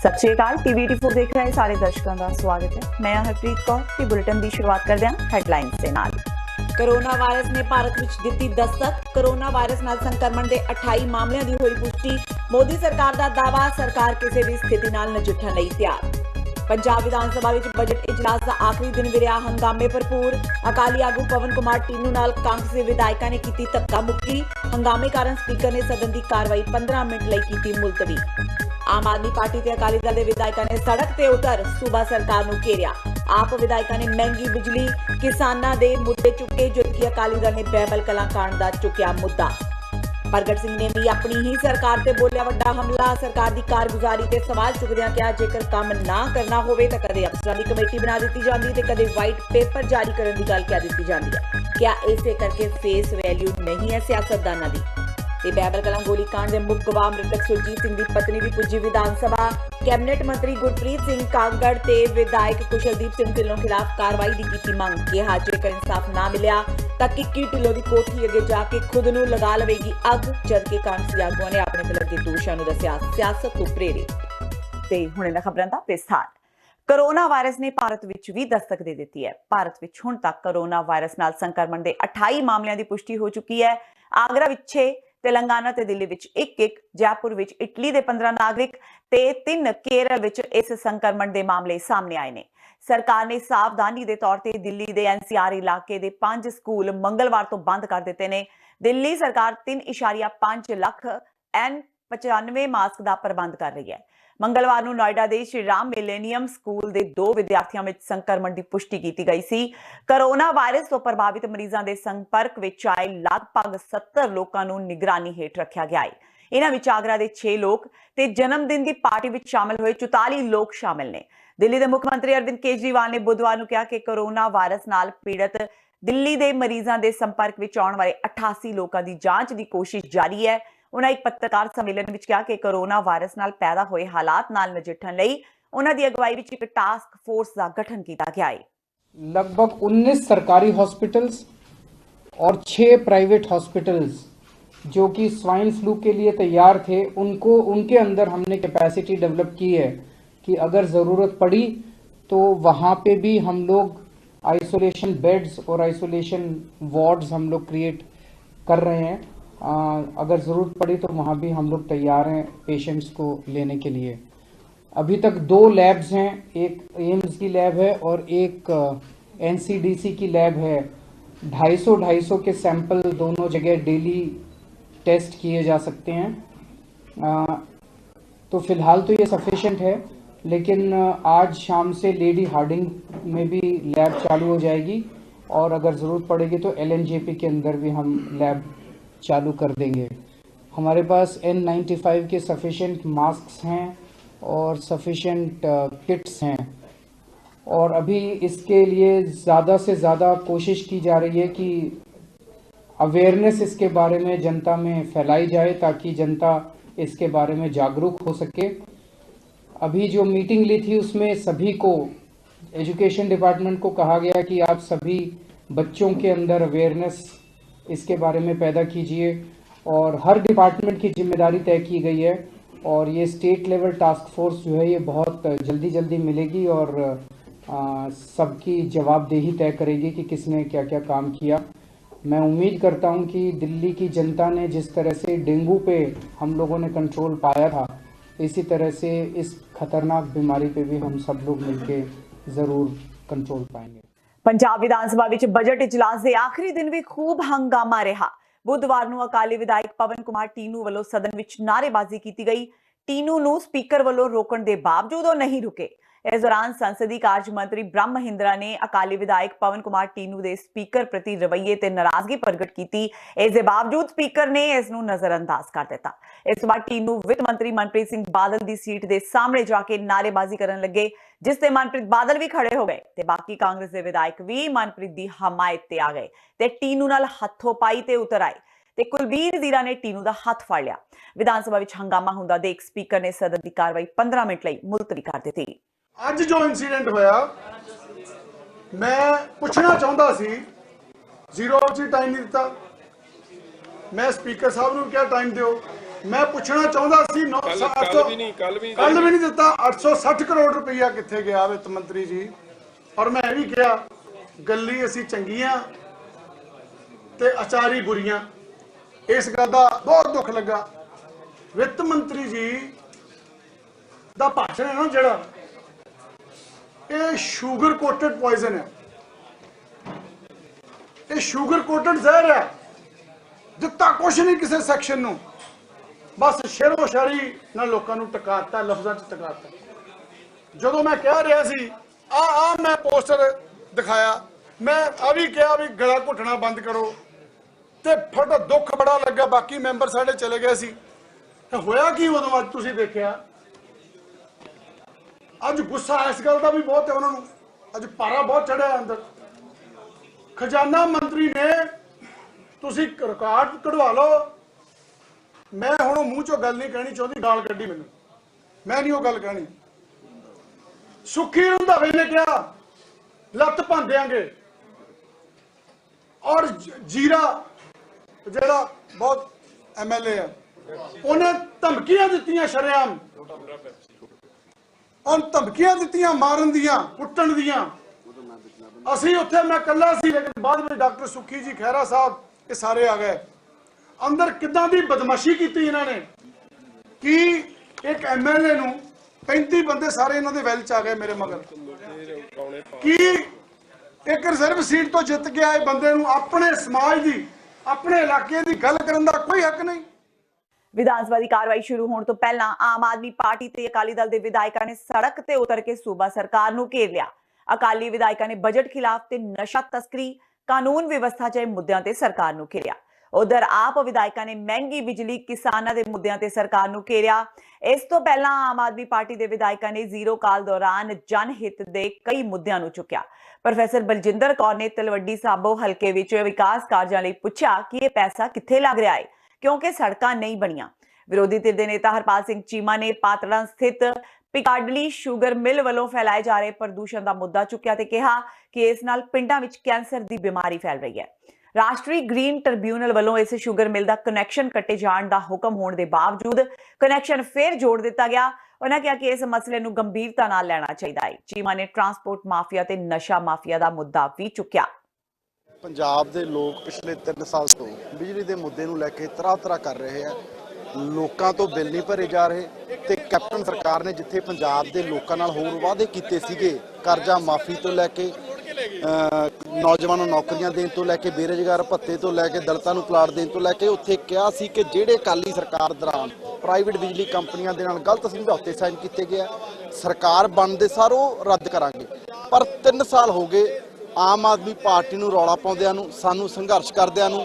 सत श्री अकाल। टीवी84 देख रहे सारे दर्शकों का स्वागत है। मैं हरप्रीत कौर ते बुलेटिन की शुरुआत करते हैं हेडलाइंस के नाल। कोरोना वायरस ने भारत विच दित्ती दस्तक। कोरोना वायरस नाल संक्रमण के 28 मामलों की हुई पुष्टि। मोदी सरकार का दावा, सरकार किसी भी स्थिति नाल नजिठण लई तैयार। पंजाब विधान सभा विच बजट इजलास का आखिरी दिन भी रहा हंगामे भरपूर। अकाली आगू पवन कुमार टीनू नाल कांग्रेसी विधायकों ने की धक्का मुक्की। हंगामे कारण स्पीकर ने सदन की कार्रवाई 15 मिनट लई की मुलतवी। आम आदमी पार्टी ते अकाली दल के विधायकों ने सड़क ते उतर सूबा सरकार नूं घेरिया। आप विधायकों ने महंगी बिजली, किसानां दे मुद्दे चुके, जबकि अकाली दल ने बैबल कलां कांड दा चुकिया मुद्दा। प्रगट सिंह ने भी अपनी ही सरकार ते बोलिया वड्डा हमला। सरकार की कारगुजारी ते सवाल चुकदियां कहा, जेकर काम ना करना होवे तां कदे अफसरां दी कमेटी बना दी जांदी ते कदे वाइट पेपर जारी करने की गल कह दी जांदी है। क्या इसे करके फेस वैल्यू नहीं है सियासतदानां दी? ते बैबल कलां गोलीकांड के मुख गवाह मृतक सुरजीत सिंह की पत्नी भी पुजी विधान सभा। कैबिनेट मंत्री गुरप्रीत सिंह कांगड़ ते विधायक कुशलदीप सिंह ढिल्लों खिलाफ कार्रवाई की मंग। कहा, जेकर इंसाफ ना मिलिया तां किक्की ढिल्लों की कोठी अगे जाके खुद नूं लगा लवेगी अग, जबकि कांग्रेसी आगुआं ने अपने ते लगे दोषां नूं दस्सिया सियासत तों प्रेरित। ते हुण इन्हां खबरां दा विस्तार। कोरोना वायरस ने भारत विच भी दस्तक दे दी है। भारत विच हुण तक कोरोना वायरस नाल संक्रमण के 28 मामलों की पुष्टि हो चुकी है। आगरा विच 6, तेलंगाना ते दिल्ली विच 1-1, जयपुर विच इटली दे 15 नागरिक ते 3 केरल विच इस संक्रमण के मामले सामने आए ने। सरकार ने सावधानी के तौर पर दिल्ली के एनसीआर इलाके के 5 स्कूल मंगलवार तो बंद कर दिते ने। दिल्ली सरकार 3.5 लाख N95 मास्क का प्रबंध कर रही है। मंगलवार को नोएडा के श्री राम मिलेनियम स्कूल के 2 विद्यार्थियों में संक्रमण की पुष्टि की गई सी। कोरोना वायरस तो प्रभावित मरीजों के संपर्क में आए लगभग 70 लोगों को निगरानी हेठ रखा गया है। इन्हां विच आगरा के 6 लोग ते जन्मदिन की पार्टी में शामिल हुए 44 लोग शामिल ने। दिल्ली के मुख्यमंत्री अरविंद केजरीवाल ने बुधवार को कहा कि कोरोना वायरस नाल पीड़ित दिल्ली के मरीजों के संपर्क में आने वाले 88 लोगों की जांच की कोशिश जारी है। उन्होंने एक पत्रकार सम्मेलन में कहा कि कोरोना वायरस नाल पैदा हुए हालात नाल नजिठण लई उन्हां दी अगवाई विच एक टास्क फोर्स का गठन किया गया है। लगभग 19 सरकारी हॉस्पिटल्स और 6 प्राइवेट हॉस्पिटल्स जो कि स्वाइन फ्लू के लिए तैयार थे, उनके अंदर हमने कैपेसिटी डेवलप की है कि अगर ज़रूरत पड़ी तो वहाँ पे भी हम लोग आइसोलेशन बेड्स और आइसोलेशन वार्ड्स हम लोग क्रिएट कर रहे हैं। अगर ज़रूरत पड़ी तो वहाँ भी हम लोग तैयार हैं पेशेंट्स को लेने के लिए। अभी तक 2 लैब्स हैं, एक एम्स की लैब है और एक एनसीडीसी की लैब है। 250 के सैंपल दोनों जगह डेली टेस्ट किए जा सकते हैं। तो फिलहाल तो ये सफिशेंट है, लेकिन आज शाम से लेडी हार्डिंग में भी लैब चालू हो जाएगी और अगर ज़रूरत पड़ेगी तो एलएनजेपी के अंदर भी हम लैब चालू कर देंगे। हमारे पास N95 के सफिशेंट मास्क हैं और सफिशेंट किट्स हैं और अभी इसके लिए ज़्यादा से ज़्यादा कोशिश की जा रही है कि अवेयरनेस इसके बारे में जनता में फैलाई जाए ताकि जनता इसके बारे में जागरूक हो सके। अभी जो मीटिंग ली थी उसमें सभी को, एजुकेशन डिपार्टमेंट को कहा गया कि आप सभी बच्चों के अंदर अवेयरनेस इसके बारे में पैदा कीजिए और हर डिपार्टमेंट की जिम्मेदारी तय की गई है और ये स्टेट लेवल टास्क फोर्स जो है ये बहुत जल्दी मिलेगी और सबकी जवाबदेही तय करेगी कि किसने क्या क्या काम किया। मैं उम्मीद करता हूं कि दिल्ली की जनता ने जिस तरह से डेंगू पे हम लोगों ने कंट्रोल पाया था, इसी तरह से इस खतरनाक बीमारी पे भी हम सब लोग मिलके जरूर कंट्रोल पाएंगे। पंजाब विधानसभा विच बजट इजलास के आखिरी दिन भी खूब हंगामा रहा। बुधवार को अकाली विधायक पवन कुमार टीनू वालों सदन विच नारेबाजी की गई। टीनू नूं स्पीकर वालों रोकण के बावजूद नहीं रुके। इस दौरान संसदीय कार्य मंत्री ब्रह्म महिंद्रा ने अकाली विधायक पवन कुमार टीनू के स्पीकर प्रति रवैये ते नाराजगी प्रगट की। इसके बावजूद स्पीकर ने इसनूं नजरअंदाज कर दिता। इस बार टीनू वित्त मंत्री मनप्रीत सिंह बादल की सीट के सामने जाके नारेबाजी करन लगे, जिससे मनप्रीत बादल भी खड़े हो गए ते बाकी कांग्रेस के विधायक भी मनप्रीत की हमायत ते आ गए ते टीनू नाल हथों पाई ते उतर आए ते कुलबीर जीरा ने टीनू का हथ फड़ लिया। विधानसभा विच हंगामा हुंदा देख स्पीकर ने सदन की कार्रवाई 15 मिनट लई मुलतवी कर दी। ਅੱਜ जो इंसीडेंट होया, मैं पूछना चाहता सी, 0 टाइम नहीं दिता। मैं स्पीकर साहब नूं क्या टाइम दिओ, मैं पूछना चाहता सी कल भी नहीं दिता 860 करोड़ रुपया कितने गया वित्त मंत्री जी। और मैं भी कहा गली असी चंगियां ते अचारी बुरियां, इस गल का बहुत दुख लगा। वित्त मंत्री जी दा भाषण है ना जड़ा, ये शुगर कोटेड पॉइजन है, ये शुगर कोटेड जहर है। दिता कुछ नहीं किसी सैक्शन नूं, बस शेरो शायरी ना लोगों को टकाता, लफ्ज़ों च टकाता। जो मैं कह रहा सी मैं पोस्टर दिखाया, मैं भी कहा भी गला घुटना बंद करो, तो फट दुख बड़ा लगा। बाकी मैंबर साढ़े चले गए सी, होया कि उदों अज तुसीं देखिया, अज गुस्सा इस गल का भी बहुत है उन्होंने, अज पारा बहुत चढ़िया अंदर। खजाना मंत्री ने तुसीं रिकॉर्ड कढ़वा लो, मैं हुण मूँह चो गल नहीं कहनी चाहती, गाल कड्ढी मैनूं, मैं नहीं वो गल कहनी। सुखी रंधावे ने कहा लत्त भन देंगे, और जीरा जिहड़ा बहुत MLA है उन्हें धमकियां दित्तियां शरेआम, और धमकियां दित्तियां मारन दियां, कुट्टण दियां। असी उत्थे मैं कल्ला सी, लेकिन बाद में डॉक्टर सुखी जी, खैरा साहब, ये सारे आ गए। अंदर किदां दी बदमाशी की इन्होंने कि एक MLA नूं 35 बंदे सारे इन्हों दे वैल च आ गए मेरे मगर, कि एक रिजर्व सीट तो जित गया है बंदे नूं अपने समाज दी, अपने इलाके दी गल करन दा कोई हक नहीं। विधान सभा की कार्रवाई शुरू होने तो पहला आम आदमी पार्टी ते अकाली दल के विधायकों ने सड़क ते उतर के सूबा सरकार नूं घेर लिया। अकाली विधायकों ने बजट खिलाफ ते नशा तस्करी, कानून व्यवस्था जहे मुद्दों ते सरकार नूं घेरिया। उधर आप विधायकों ने महंगी बिजली, किसानों के मुद्दों ते सरकार नूं घेरिया। इस तो पहला आम आदमी पार्टी के विधायकों ने जीरो काल दौरान जनहित के कई मुद्दों नूं चुक्या। प्रोफैसर बलजिंदर कौर ने तलवड्डी साबो हलके विच विकास कार्यां लई पुछया कि यह पैसा कित्थे लग रहा है, क्योंकि सड़कां नहीं बणियां। विरोधी धिर दे नेता हरपाल सिंह चीमा ने पातड़ा स्थित पिकाडली शुगर मिल वालों फैलाए जा रहे प्रदूषण का मुद्दा चुक्या ते कहा कि इस नाल पिंडां विच कैंसर की बीमारी फैल रही है। राष्ट्रीय ग्रीन ट्रिब्यूनल वालों इस शुगर मिल का कनैक्शन कट्टे जाने का हुक्म होने के बावजूद कनैक्शन फिर जोड़ दिता गया। उन्होंने कहा कि इस मसले नूं गंभीरता नाल लैना चाहिए है। चीमा ने ट्रांसपोर्ट माफिया ते नशा माफिया का मुद्दा भी चुक्या। पंजाब दे लोग पिछले 3 साल तो बिजली के मुद्दे नूं लैके तरह कर रहे हैं, लोगों तो बिल नहीं भरे जा रहे, ते कैप्टन सरकार ने जिथे पंजाब के लोगों नाल होर वादे कीते सीगे, कर्जा माफी तो लैके नौजवानों नौकरियां देने तो लैके बेरोजगार भत्ते तो लैके दलितां नूं प्लाट देने तो लैके उत्थे कहा सी कि जिहड़े अकाली सरकार दौरान प्राइवेट बिजली कंपनियां दे नाल गलत समझौते साइन किए गए, सरकार बनदे सारों रद्द करांगे। पर 3 साल हो गए आम आदमी पार्टी नूं रौला पाउंदिआं नूं, सानूं संघर्ष करदिआं नूं।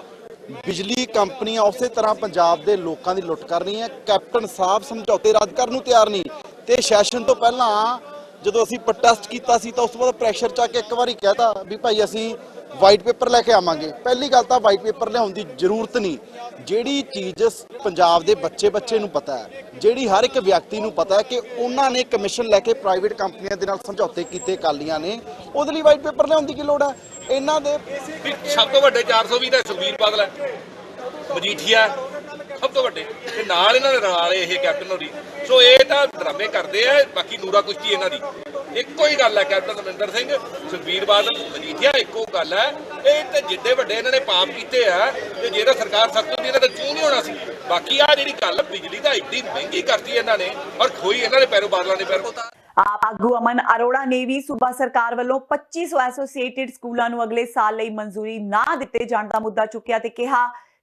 बिजली कंपनियां उस तरह पंजाब के लोगों की लुट कर रही हैं। कैप्टन साहब समझौते रद्द करने को तैयार नहीं, तो सैशन तो पहला जो असी प्रोटेस्ट किया तो उस बाद प्रैशर चा के एक बार कहता भी भाई असी वाइट पेपर लैके आवांगे। पहली गल तो वाइट पेपर लियाउण की जरूरत नहीं, जिहड़ी चीज़ पंजाब के बच्चे नूं पता है, जिहड़ी हर एक व्यक्ति नूं पता है कि उन्होंने कमिशन लैके प्राइवेट कंपनियां दे नाल समझौते कीते अकालियां ने, उहदे लई वाइट पेपर लियाउण दी की लोड़ है। इन्हां दे सब तो वड्डे 420 ਦਾ ਸੁਖਬੀਰ ਬਾਦਲ ਹੈ, ਮਜੀਠੀਆ सब तो ਵੱਡੇ ਤੇ ਨਾਲ ਇਹਨਾਂ ਦੇ ਨਾਲ ਇਹ ਕੈਪਟਨ ਹੋਰੀ। ਸੋ ਇਹ ਤਾਂ ਡਰਾਮੇ ਕਰਦੇ ਆ, ਬਾਕੀ ਨੂਰਾ ਕੁਸ਼ਤੀ ਇਹਨਾਂ ਦੀ ਇੱਕੋ ਹੀ ਗੱਲ ਹੈ। ਕੈਪਟਨ ਅਮਰਿੰਦਰ ਸਿੰਘ, ਸੁਖਬੀਰ ਬਾਦਲ, ਮਜੀਠੀਆ ਇੱਕੋ ਗੱਲ ਹੈ। ਇਹ ਤੇ ਜਿੱਡੇ ਵੱਡੇ ਇਹਨਾਂ ਨੇ ਪਾਪ ਕੀਤੇ ਆ, ਤੇ ਜਿਹੜਾ ਸਰਕਾਰ ਸਖਤ ਹੁੰਦੀ ਇਹਨਾਂ ਦਾ ਚੂੰ ਨਹੀਂ ਹੋਣਾ ਸੀ। ਬਾਕੀ ਆ ਜਿਹੜੀ ਗੱਲ ਬਿਜਲੀ ਦਾ ਇੱਡੀ ਮਹਿੰਗੀ ਕਰਤੀ ਇਹਨਾਂ ਨੇ, ਔਰ ਖੋਈ ਇਹਨਾਂ ਦੇ ਪੈਰੋਂ ਬਾਦਲਾਂ ਨੇ ਪੈਰ। आप आगू अमन अरोड़ा ने भी सूबा सरकार वालों 2500 एसोसीएटेड स्कूलों नूं अगले साल लई मंजूरी ना दिते जाण दा मुद्दा चुक्या ते कहा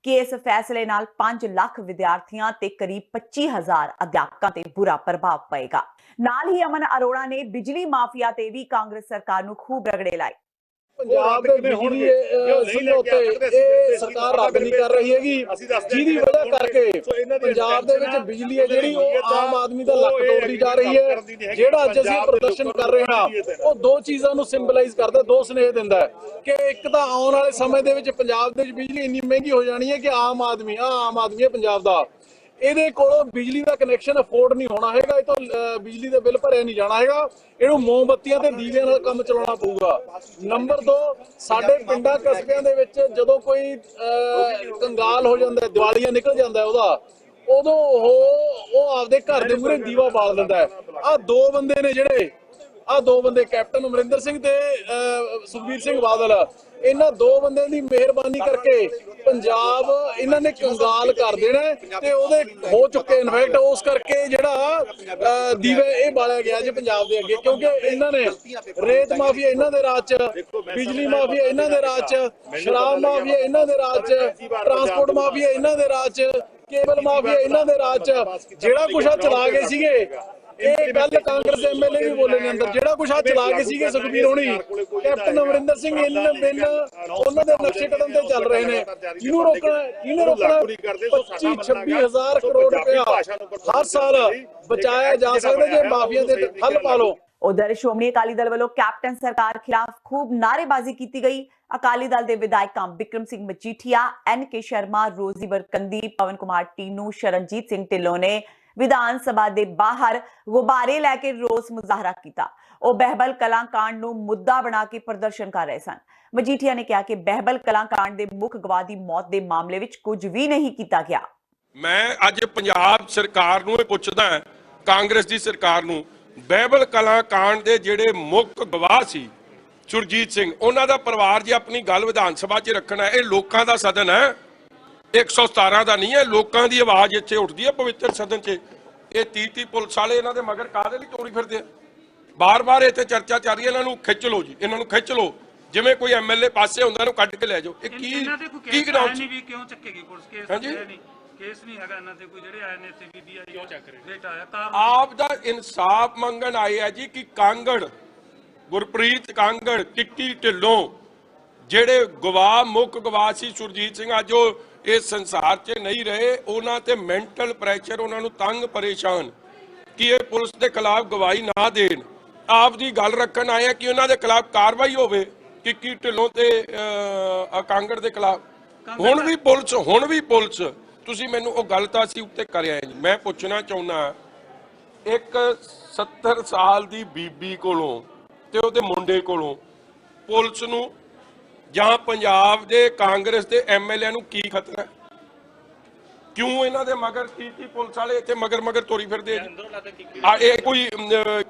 कि इस फैसले नाल 5 लाख विद्यार्थियों ते करीब 25,000 अध्यापकों ते बुरा प्रभाव पएगा। नाल ही अमन अरोड़ा ने बिजली माफिया ते भी कांग्रेस सरकार नूं खूब रगड़े लाए। पंजाब ਦੇ ਬਿਜਲੀ ਸਮਝੌਤੇ ਇਹ ਸਰਕਾਰ ਰੱਦ ਨਹੀਂ ਕਰ ਰਹੀ ਹੈਗੀ, ਜਿਹਦੀ ਵਜ੍ਹਾ ਕਰਕੇ ਪੰਜਾਬ ਦੇ ਵਿੱਚ ਬਿਜਲੀ ਹੈ ਜਿਹੜੀ ਉਹ ਆਮ ਆਦਮੀ ਦਾ ਲੱਕ ਤੋੜਦੀ ਜਾ ਰਹੀ ਹੈ। ਜਿਹੜਾ ਅੱਜ ਅਸੀਂ ਪ੍ਰਦਰਸ਼ਨ ਕਰ ਰਹੇ ਹਾਂ ਉਹ ਦੋ ਚੀਜ਼ਾਂ ਨੂੰ ਸਿੰਬਲਾਈਜ਼ ਕਰਦਾ, ਦੋ ਸੁਨੇਹੇ ਦਿੰਦਾ ਕਿ ਇੱਕ ਤਾਂ ਆਉਣ ਵਾਲੇ ਸਮੇਂ ਦੇ ਵਿੱਚ ਪੰਜਾਬ ਦੇ ਵਿੱਚ ਬਿਜਲੀ ਇੰਨੀ ਮਹਿੰਗੀ ਹੋ ਜਾਣੀ ਹੈ ਕਿ ਆਮ ਆਦਮੀ ਹੈ ਪੰਜਾਬ ਦਾ, ਇਹਦੇ ਕੋਲੋਂ ਬਿਜਲੀ ਦਾ ਕਨੈਕਸ਼ਨ ਅਫੋਰਡ ਨਹੀਂ ਹੋਣਾ ਹੈਗਾ, ਇਹ ਤੋਂ ਬਿਜਲੀ ਦੇ ਬਿੱਲ ਭਰਿਆ ਨਹੀਂ ਜਾਣਾ ਹੈਗਾ, ਇਹਨੂੰ ਮੋਮਬੱਤੀਆਂ ਤੇ ਦੀਵਿਆਂ ਨਾਲ ਕੰਮ ਚਲਾਉਣਾ ਪਊਗਾ। ਨੰਬਰ 2, ਸਾਡੇ ਪਿੰਡਾਂ ਕਸਬਿਆਂ ਦੇ ਵਿੱਚ ਜਦੋਂ ਕੋਈ ਕੰਗਾਲ ਹੋ ਜਾਂਦਾ, ਦੀਵਾਲੀਆ ਨਿਕਲ ਜਾਂਦਾ ਉਹਦਾ, ਉਦੋਂ ਉਹ ਆਪਦੇ ਘਰ ਦੇ ਮੂਹਰੇ ਦੀਵਾ ਬਾਲ ਦਿੰਦਾ ਹੈ। ਆ ਦੋ ਬੰਦੇ ਨੇ ਜਿਹੜੇ ਕੈਪਟਨ ਅਮਰਿੰਦਰ ਸਿੰਘ ਤੇ ਸੁਖਬੀਰ ਸਿੰਘ ਬਾਦਲ, ਇਹਨਾਂ ਦੋ ਬੰਦਿਆਂ ਦੀ ਮਿਹਰਬਾਨੀ ਕਰਕੇ ਪੰਜਾਬ ਇਹਨਾਂ ਨੇ ਕੰਗਾਲ ਕਰ ਦੇਣਾ ਤੇ ਉਹਦੇ ਹੋ ਚੁੱਕੇ ਇਨਫੈਕਟ ਉਸ ਕਰਕੇ ਜਿਹੜਾ ਦੀਵੇ ਇਹ ਬਾਲਿਆ ਗਿਆ ਜੀ ਪੰਜਾਬ ਦੇ ਅੱਗੇ, ਕਿਉਂਕਿ ਇਹਨਾਂ ਨੇ ਰੇਤ ਮਾਫੀਆ ਇਹਨਾਂ ਦੇ ਰਾਜ 'ਚ, ਬਿਜਲੀ ਮਾਫੀਆ ਇਹਨਾਂ ਦੇ ਰਾਜ 'ਚ, ਸ਼ਰਾਬ ਮਾਫੀਆ ਇਹਨਾਂ ਦੇ ਰਾਜ 'ਚ, ਟਰਾਂਸਪੋਰਟ ਮਾਫੀਆ ਇਹਨਾਂ ਦੇ ਰਾਜ 'ਚ, ਕੇਬਲ ਮਾਫੀਆ ਇਹਨਾਂ ਦੇ ਰਾਜ 'ਚ, ਜਿਹੜਾ ਕੁਛ ਆ ਚਲਾ ਗਏ ਸੀਗੇ। ਇਹ ਗੱਲ ਕਾਂਗਰਸ ਐਮਐਲਏ ਵੀ ਬੋਲੇ ਨੇ ਅੰਦਰ, ਜਿਹੜਾ ਕੁਛ ਆ ਚਲਾ ਕੇ ਸੀਗੇ ਸੁਖਬੀਰ ਹੋਣੀ, ਕੈਪਟਨ ਅਮਰਿੰਦਰ ਸਿੰਘ ਇਹਨਾਂ ਬਿਨ ਉਹਨਾਂ ਦੇ ਨਕਸ਼ੇ ਕਦਮ ਤੇ ਚੱਲ ਰਹੇ ਨੇ। ਕਿਹਨੂੰ ਰੋਕਣਾ? 25-26 ਹਜ਼ਾਰ ਕਰੋੜ ਰੁਪਇਆ ਹਰ ਸਾਲ ਬਚਾਇਆ ਜਾ ਸਕਦਾ ਜੇ ਮਾਫੀਆ ਦੇ ਹੱਲ ਪਾ ਲਓ। ਉਧਰ ਸ਼੍ਰੋਮਣੀ ਅਕਾਲੀ ਦਲ ਵੱਲੋਂ ਕੈਪਟਨ ਸਰਕਾਰ ਖਿਲਾਫ ਖੂਬ ਨਾਅਰੇਬਾਜ਼ੀ ਕੀਤੀ ਗਈ। ਅਕਾਲੀ ਦਲ ਦੇ ਵਿਧਾਇਕਾਂ ਬਿਕਰਮ ਸਿੰਘ ਮਜੀਠੀਆ, NK ਸ਼ਰਮਾ, ਰੋਜ਼ੀ ਬਰਕੰਦੀ, ਪਵਨ ਕੁਮਾਰ ਟੀਨੂ, ਸ਼ਰਨਜੀਤ ਸਿੰਘ ਢਿੱਲੋਂ ਨੇ ਵਿਧਾਨ ਸਭਾ ਦੇ ਬਾਹਰ ਗੁਬਾਰੇ ਲੈ ਕੇ ਰੋਸ ਮੁਜ਼ਾਹਰਾ ਕੀਤਾ। ਉਹ ਬਹਿਬਲ ਕਲਾਂ ਕਾਂਡ ਨੂੰ ਮੁੱਦਾ ਬਣਾ ਕੇ ਪ੍ਰਦਰਸ਼ਨ ਕਰ ਰਹੇ ਸਨ। ਮਜੀਠੀਆ ਨੇ ਕਿਹਾ ਕਿ ਬਹਿਬਲ ਕਲਾਂ ਕਾਂਡ ਦੇ ਮੁੱਖ ਗਵਾਹ ਦੀ ਮੌਤ ਦੇ ਮਾਮਲੇ ਵਿੱਚ ਕੁਝ ਵੀ ਨਹੀਂ ਕੀਤਾ ਗਿਆ। ਮੈਂ ਅੱਜ ਪੰਜਾਬ ਸਰਕਾਰ ਨੂੰ ਇਹ ਪੁੱਛਦਾ, ਕਾਂਗਰਸ ਦੀ ਸਰਕਾਰ ਨੂੰ, ਬਹਿਬਲ ਕਲਾਂ ਕਾਂਡ ਦੇ ਜਿਹੜੇ ਮੁੱਖ ਗਵਾਹ ਸੀ ਸੁਰਜੀਤ ਸਿੰਘ, ਉਹਨਾਂ ਦਾ ਪਰਿਵਾਰ ਜੇ ਆਪਣੀ ਗੱਲ ਵਿਧਾਨ ਸਭਾ 'ਚ ਰੱਖਣਾ, ਇਹ ਲੋਕਾਂ ਦਾ ਸਦਨ ਹੈ, 117 ਦਾ ਨਹੀਂ ਹੈ। ਲੋਕਾਂ ਦੀ ਆਵਾਜ਼ ਇੱਥੇ ਉੱਠਦੀ ਹੈ ਪਵਿੱਤਰ ਸਦਨ 'ਚ। ਇਹ 30 ਪੁਲਿਸ ਵਾਲੇ ਇਹਨਾਂ ਦੇ ਮਗਰ ਕਾਹਦੇ ਲਈ ਤੋੜੀ ਫਿਰਦੇ ਆ? ਬਾਰ-ਬਾਰ ਇੱਥੇ ਚਰਚਾ ਚੱਲ ਰਹੀ ਹੈ, ਇਹਨਾਂ ਨੂੰ ਖਿੱਚ ਲਓ ਜੀ, ਇਹਨਾਂ ਨੂੰ ਖਿੱਚ ਲਓ, ਜਿਵੇਂ ਕੋਈ ਐਮਐਲਏ ਪਾਸੇ ਹੁੰਦਾ ਇਹਨੂੰ ਕੱਢ ਕੇ ਲੈ ਜਾਓ। ਇਹ ਕੀ ਗਰਾਊਂਡ ਨਹੀਂ ਵੀ ਕਿਉਂ ਚੱਕੇਗੀ ਪੁਲਿਸ? ਕੇਸ ਹਾਂਜੀ ਨਹੀਂ, ਕੇਸ ਨਹੀਂ ਹੈਗਾ ਇਹਨਾਂ ਤੇ ਕੋਈ, ਜਿਹੜੇ ਆਏ ਨੇ ਇੱਥੇ ਬੀਬੀ ਆਈ ਕਿਉਂ ਚੱਕ ਰਹੇ? ਬੇਟਾ ਆਇਆ ਕਾਰਨ ਆਪ ਦਾ ਇਨਸਾਫ ਮੰਗਣ ਆਏ ਆ ਜੀ ਕਿ ਕਾਂਗੜ, ਗੁਰਪ੍ਰੀਤ ਕਾਂਗੜ, ਕਿੱਕੀ ਢਿੱਲੋਂ, ਜਿਹੜੇ ਗਵਾਹ ਮੁੱਖ ਗਵਾਹ ਸੀ ਸੁਰਜੀਤ ਸਿੰਘ, ਅੱਜ ਉਹ ਇਸ ਸੰਸਾਰ 'ਚ ਨਹੀਂ ਰਹੇ। ਉਹਨਾਂ ਤੇ ਮੈਂਟਲ ਪ੍ਰੈਸ਼ਰ, ਉਹਨਾਂ ਨੂੰ ਤੰਗ ਪਰੇਸ਼ਾਨ ਕਿ ਇਹ ਪੁਲਿਸ ਦੇ ਖਿਲਾਫ ਗਵਾਹੀ ਨਾ ਦੇਣ। ਆਪ ਦੀ ਗੱਲ ਰੱਖਣ ਆਏ ਆ ਕਿ ਉਹਨਾਂ ਦੇ ਖਿਲਾਫ ਕਾਰਵਾਈ ਹੋਵੇ, ਕਿੱਕੀ ਢਿੱਲੋਂ ਤੇ ਕਾਂਗੜ ਦੇ ਖਿਲਾਫ। ਹੁਣ ਵੀ ਪੁਲਿਸ ਤੁਸੀਂ ਮੈਨੂੰ ਉਹ ਗੱਲ ਤਾਂ ਅਸੀਂ ਉੱਤੇ ਕਰਿਆ ਜੀ। ਮੈਂ ਪੁੱਛਣਾ ਚਾਹੁੰਦਾ, ਇੱਕ 70 ਸਾਲ ਦੀ ਬੀਬੀ ਕੋਲੋਂ ਤੇ ਉਹਦੇ ਮੁੰਡੇ ਕੋਲੋਂ ਪੁਲਿਸ ਨੂੰ ਜਾਂ ਪੰਜਾਬ ਦੇ ਕਾਂਗਰਸ ਦੇ ਐਮਐਲਏ ਨੂੰ ਕੀ ਖਤਰਾ? ਕਿਉਂ ਇਹਨਾਂ ਦੇ ਮਗਰ 30 ਪੁਲਿਸ ਵਾਲੇ ਇੱਥੇ ਮਗਰ ਤੋਰੀ ਫਿਰਦੇ ਆ ਜੀ? ਇਹ ਕੋਈ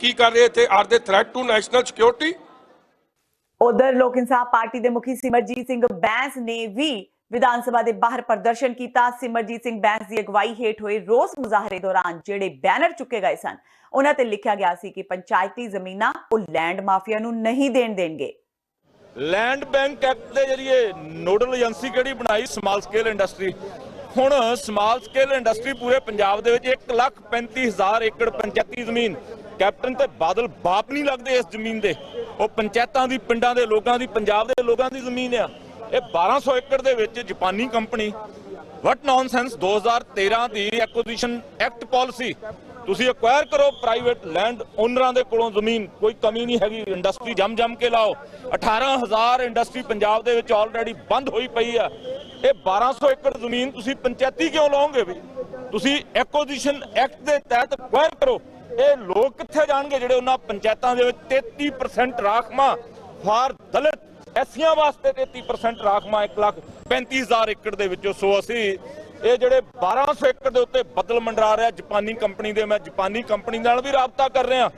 ਕੀ ਕਰ ਰਹੇ ਇੱਥੇ? ਆਰ ਦੇ ਥ੍ਰੈਟ ਟੂ ਨੈਸ਼ਨਲ ਸਿਕਿਉਰਿਟੀ? ਉਧਰ ਲੋਕ ਇਨਸਾਫ ਪਾਰਟੀ ਦੇ ਮੁਖੀ ਸਿਮਰਜੀਤ ਸਿੰਘ ਬੈਂਸ ਨੇ ਵੀ ਵਿਧਾਨ ਸਭਾ ਦੇ ਬਾਹਰ ਪ੍ਰਦਰਸ਼ਨ ਕੀਤਾ। ਸਿਮਰਜੀਤ ਸਿੰਘ ਬੈਂਸ ਦੀ ਅਗਵਾਈ ਹੇਠ ਹੋਏ ਰੋਸ ਮੁਜ਼ਾਹਰੇ ਦੌਰਾਨ ਜਿਹੜੇ ਬੈਨਰ ਚੁੱਕੇ ਗਏ ਸਨ, ਉਹਨਾਂ ਤੇ ਲਿਖਿਆ ਗਿਆ ਸੀ ਕਿ ਪੰਚਾਇਤੀ ਜ਼ਮੀਨਾਂ ਉਹ ਲੈਂਡ ਮਾਫੀਆ ਨੂੰ ਨਹੀਂ ਦੇਣਗੇ। ਲੈਂਡ ਬੈਂਕ ਐਕਟ ਦੇ ਜਰੀਏ ਨੋਡਲ ਏਜੰਸੀ ਕਿਹੜੀ ਬਣਾਈ? Small scale industry. ਹੁਣ ਸਮਾਲ ਸਕੇਲ ਇੰਡਸਟਰੀ ਪੂਰੇ ਪੰਜਾਬ ਦੇ ਵਿੱਚ 1,35,000 ਏਕੜ ਪੰਚਾਇਤੀ ਜ਼ਮੀਨ, ਕੈਪਟਨ ਤੇ ਬਾਦਲ ਬਾਪ ਨਹੀਂ ਲੱਗਦੇ ਇਸ ਜ਼ਮੀਨ ਦੇ, ਉਹ ਪੰਚਾਇਤਾਂ ਦੀ, ਪਿੰਡਾਂ ਦੇ ਲੋਕਾਂ ਦੀ, ਪੰਜਾਬ ਦੇ ਲੋਕਾਂ ਦੀ ਜ਼ਮੀਨ ਆ। ਇਹ 1200 ਏਕੜ ਦੇ ਵਿੱਚ ਜਾਪਾਨੀ ਕੰਪਨੀ, ਵਟ ਨੌਨਸੈਂਸ, 2013 ਦੀ ਐਕੁਜੀਸ਼ਨ ਐਕਟ ਪਾਲਿਸੀ, ਤੁਸੀਂ ਅਕਵਾਇਰ ਕਰੋ ਪ੍ਰਾਈਵੇਟ ਲੈਂਡ ਓਨਰਾਂ ਦੇ ਕੋਲੋਂ ਜ਼ਮੀਨ, ਕੋਈ ਕਮੀ ਨਹੀਂ ਹੈਗੀ। ਇੰਡਸਟਰੀ ਜੰਮ ਕੇ ਲਾਓ। 18,000 ਇੰਡਸਟਰੀ ਪੰਜਾਬ ਦੇ ਵਿੱਚ ਆਲਰੇਡੀ ਬੰਦ ਹੋਈ ਪਈ ਆ। ਇਹ 1200 ਏਕੜ ਜ਼ਮੀਨ ਤੁਸੀਂ ਪੰਚਾਇਤੀ ਕਿਉਂ ਲਾਓਗੇ? ਵੀ ਤੁਸੀਂ ਐਕੁਜੀਸ਼ਨ ਐਕਟ ਦੇ ਤਹਿਤ ਅਕਵਾਇਰ ਕਰੋ। ਇਹ ਲੋਕ ਕਿੱਥੇ ਜਾਣਗੇ ਜਿਹੜੇ ਉਹਨਾਂ ਪੰਚਾਇਤਾਂ ਦੇ ਵਿੱਚ 33% ਰਾਖਵਾਂ ਫਾਰ ਦਲਿਤ, ਐਸੀਆਂ ਵਾਸਤੇ 33% ਰਾਖਵਾਂ 1,35,000 ਏਕੜ ਦੇ ਵਿੱਚੋਂ। ਸੋ ਅਸੀਂ ਇਹ ਜਿਹੜੇ 1200 ਏਕੜ ਦੇ ਉੱਤੇ ਬਦਲ ਮੰਡਰਾ ਰਿਹਾ ਜਾਪਾਨੀ ਕੰਪਨੀ ਦੇ, ਮੈਂ ਜਾਪਾਨੀ ਕੰਪਨੀ ਨਾਲ ਵੀ ਰਾਬਤਾ ਕਰ ਰਿਹਾ,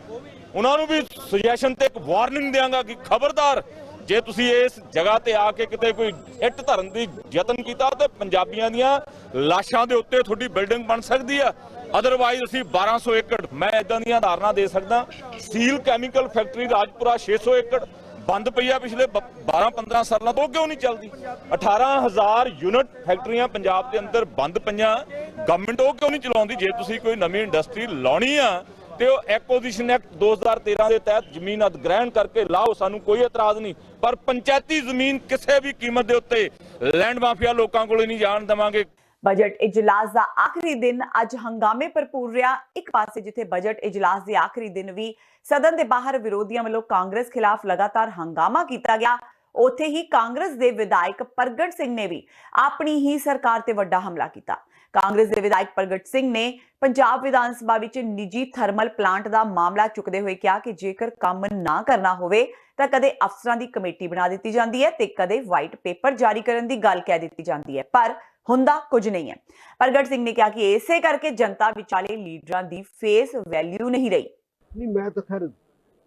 ਉਹਨਾਂ ਨੂੰ ਵੀ ਸੁਜੈਸ਼ਨ ਤੇ ਇੱਕ ਵਾਰਨਿੰਗ ਦਿਆਂਗਾ ਕਿ ਖਬਰਦਾਰ, ਜੇ ਤੁਸੀਂ ਇਸ ਜਗ੍ਹਾ ਤੇ ਆ ਕੇ ਕਿਤੇ ਕੋਈ ਇੱਟ ਧਰਨ ਦੀ ਯਤਨ ਕੀਤਾ ਤੇ ਪੰਜਾਬੀਆਂ ਦੀਆਂ ਲਾਸ਼ਾਂ ਦੇ ਉੱਤੇ ਤੁਹਾਡੀ ਬਿਲਡਿੰਗ ਬਣ ਸਕਦੀ ਆ। ਅਦਰਵਾਈਜ਼ ਅਸੀਂ 1200 ਏਕੜ, ਮੈਂ ਇਦਾਂ ਦੀਆਂ ਉਦਾਹਰਨਾਂ ਦੇ ਸਕਦਾ। ਸੀਲ ਕੈਮੀਕਲ ਫੈਕਟਰੀ ਰਾਜਪੁਰਾ 600 ਏਕੜ ਬੰਦ ਪਈ ਆ ਪਿਛਲੇ 12-15 ਸਾਲਾਂ ਤੋਂ, ਕਿਉਂ ਨਹੀਂ ਚੱਲਦੀ? 18,000 ਯੂਨਿਟ ਫੈਕਟਰੀਆਂ ਪੰਜਾਬ ਦੇ ਅੰਦਰ ਬੰਦ ਪਈਆਂ, ਗਵਰਨਮੈਂਟ ਉਹ ਕਿਉਂ ਨਹੀਂ ਚਲਾਉਂਦੀ? ਜੇ ਤੁਸੀਂ ਕੋਈ ਨਵੀਂ ਇੰਡਸਟਰੀ ਲਾਉਣੀ ਆ ਤੇ ਉਹ ਐਕੁਜੀਸ਼ਨ ਐਕਟ 2013 ਦੇ ਤਹਿਤ ਜ਼ਮੀਨ ਅਧਿਗ੍ਰਹਿਣ ਕਰਕੇ ਲਾਓ, ਸਾਨੂੰ ਕੋਈ ਇਤਰਾਜ਼ ਨਹੀਂ। ਪਰ ਪੰਚਾਇਤੀ ਜ਼ਮੀਨ ਕਿਸੇ ਵੀ ਕੀਮਤ ਦੇ ਉੱਤੇ ਲੈਂਡ ਮਾਫੀਆ ਲੋਕਾਂ ਕੋਲ ਨਹੀਂ ਜਾਣ ਦੇਵਾਂਗੇ। ਬਜਟ ਇਜਲਾਸ ਦਾ ਆਖਰੀ ਦਿਨ ਅੱਜ ਹੰਗਾਮੇ ਭਰਪੂਰ ਰਿਹਾ। ਇੱਕ ਪਾਸੇ ਜਿੱਥੇ ਬਜਟ ਇਜਲਾਸ ਦੇ ਆਖਰੀ ਦਿਨ ਵੀ ਸਦਨ ਦੇ ਬਾਹਰ ਵਿਰੋਧੀਆਂ ਵੱਲੋਂ ਕਾਂਗਰਸ ਖਿਲਾਫ ਲਗਾਤਾਰ ਹੰਗਾਮਾ ਕੀਤਾ ਗਿਆ, ਉੱਥੇ ਹੀ ਕਾਂਗਰਸ ਦੇ ਵਿਧਾਇਕ ਪ੍ਰਗਟ ਸਿੰਘ ਨੇ ਵੀ ਆਪਣੀ ਹੀ ਸਰਕਾਰ ਤੇ ਵੱਡਾ ਹਮਲਾ ਕੀਤਾ। ਕਾਂਗਰਸ ਦੇ ਵਿਧਾਇਕ ਪ੍ਰਗਟ ਸਿੰਘ ਨੇ ਪੰਜਾਬ ਵਿਧਾਨ ਸਭਾ ਵਿੱਚ ਨਿੱਜੀ ਥਰਮਲ ਪਲਾਂਟ ਦਾ ਮਾਮਲਾ ਚੁੱਕਦੇ ਹੋਏ ਕਿਹਾ ਕਿ ਜੇਕਰ ਕੰਮ ਨਾ ਕਰਨਾ ਹੋਵੇ ਤਾਂ ਕਦੇ ਅਫਸਰਾਂ ਦੀ ਕਮੇਟੀ ਬਣਾ ਦਿੱਤੀ ਜਾਂਦੀ ਹੈ ਤੇ ਕਦੇ ਵਾਈਟ ਪੇਪਰ ਜਾਰੀ ਕਰਨ ਦੀ ਗੱਲ ਕਹਿ ਦਿੱਤੀ ਜਾਂਦੀ ਹੈ, ਪਰ ਹੁੰਦਾ ਕੁਝ ਨਹੀਂ ਹੈ। ਪ੍ਰਗਟ ਸਿੰਘ ਨੇ ਕਿਹਾ ਕਿ ਇਸੇ ਕਰਕੇ ਜਨਤਾ ਵਿਚਾਲੇ ਲੀਡਰਾਂ ਦੀ ਫੇਸ ਵੈਲਿਊ ਨਹੀਂ ਰਹੀ। ਨਹੀਂ, ਮੈਂ ਤਾਂ ਖੈਰ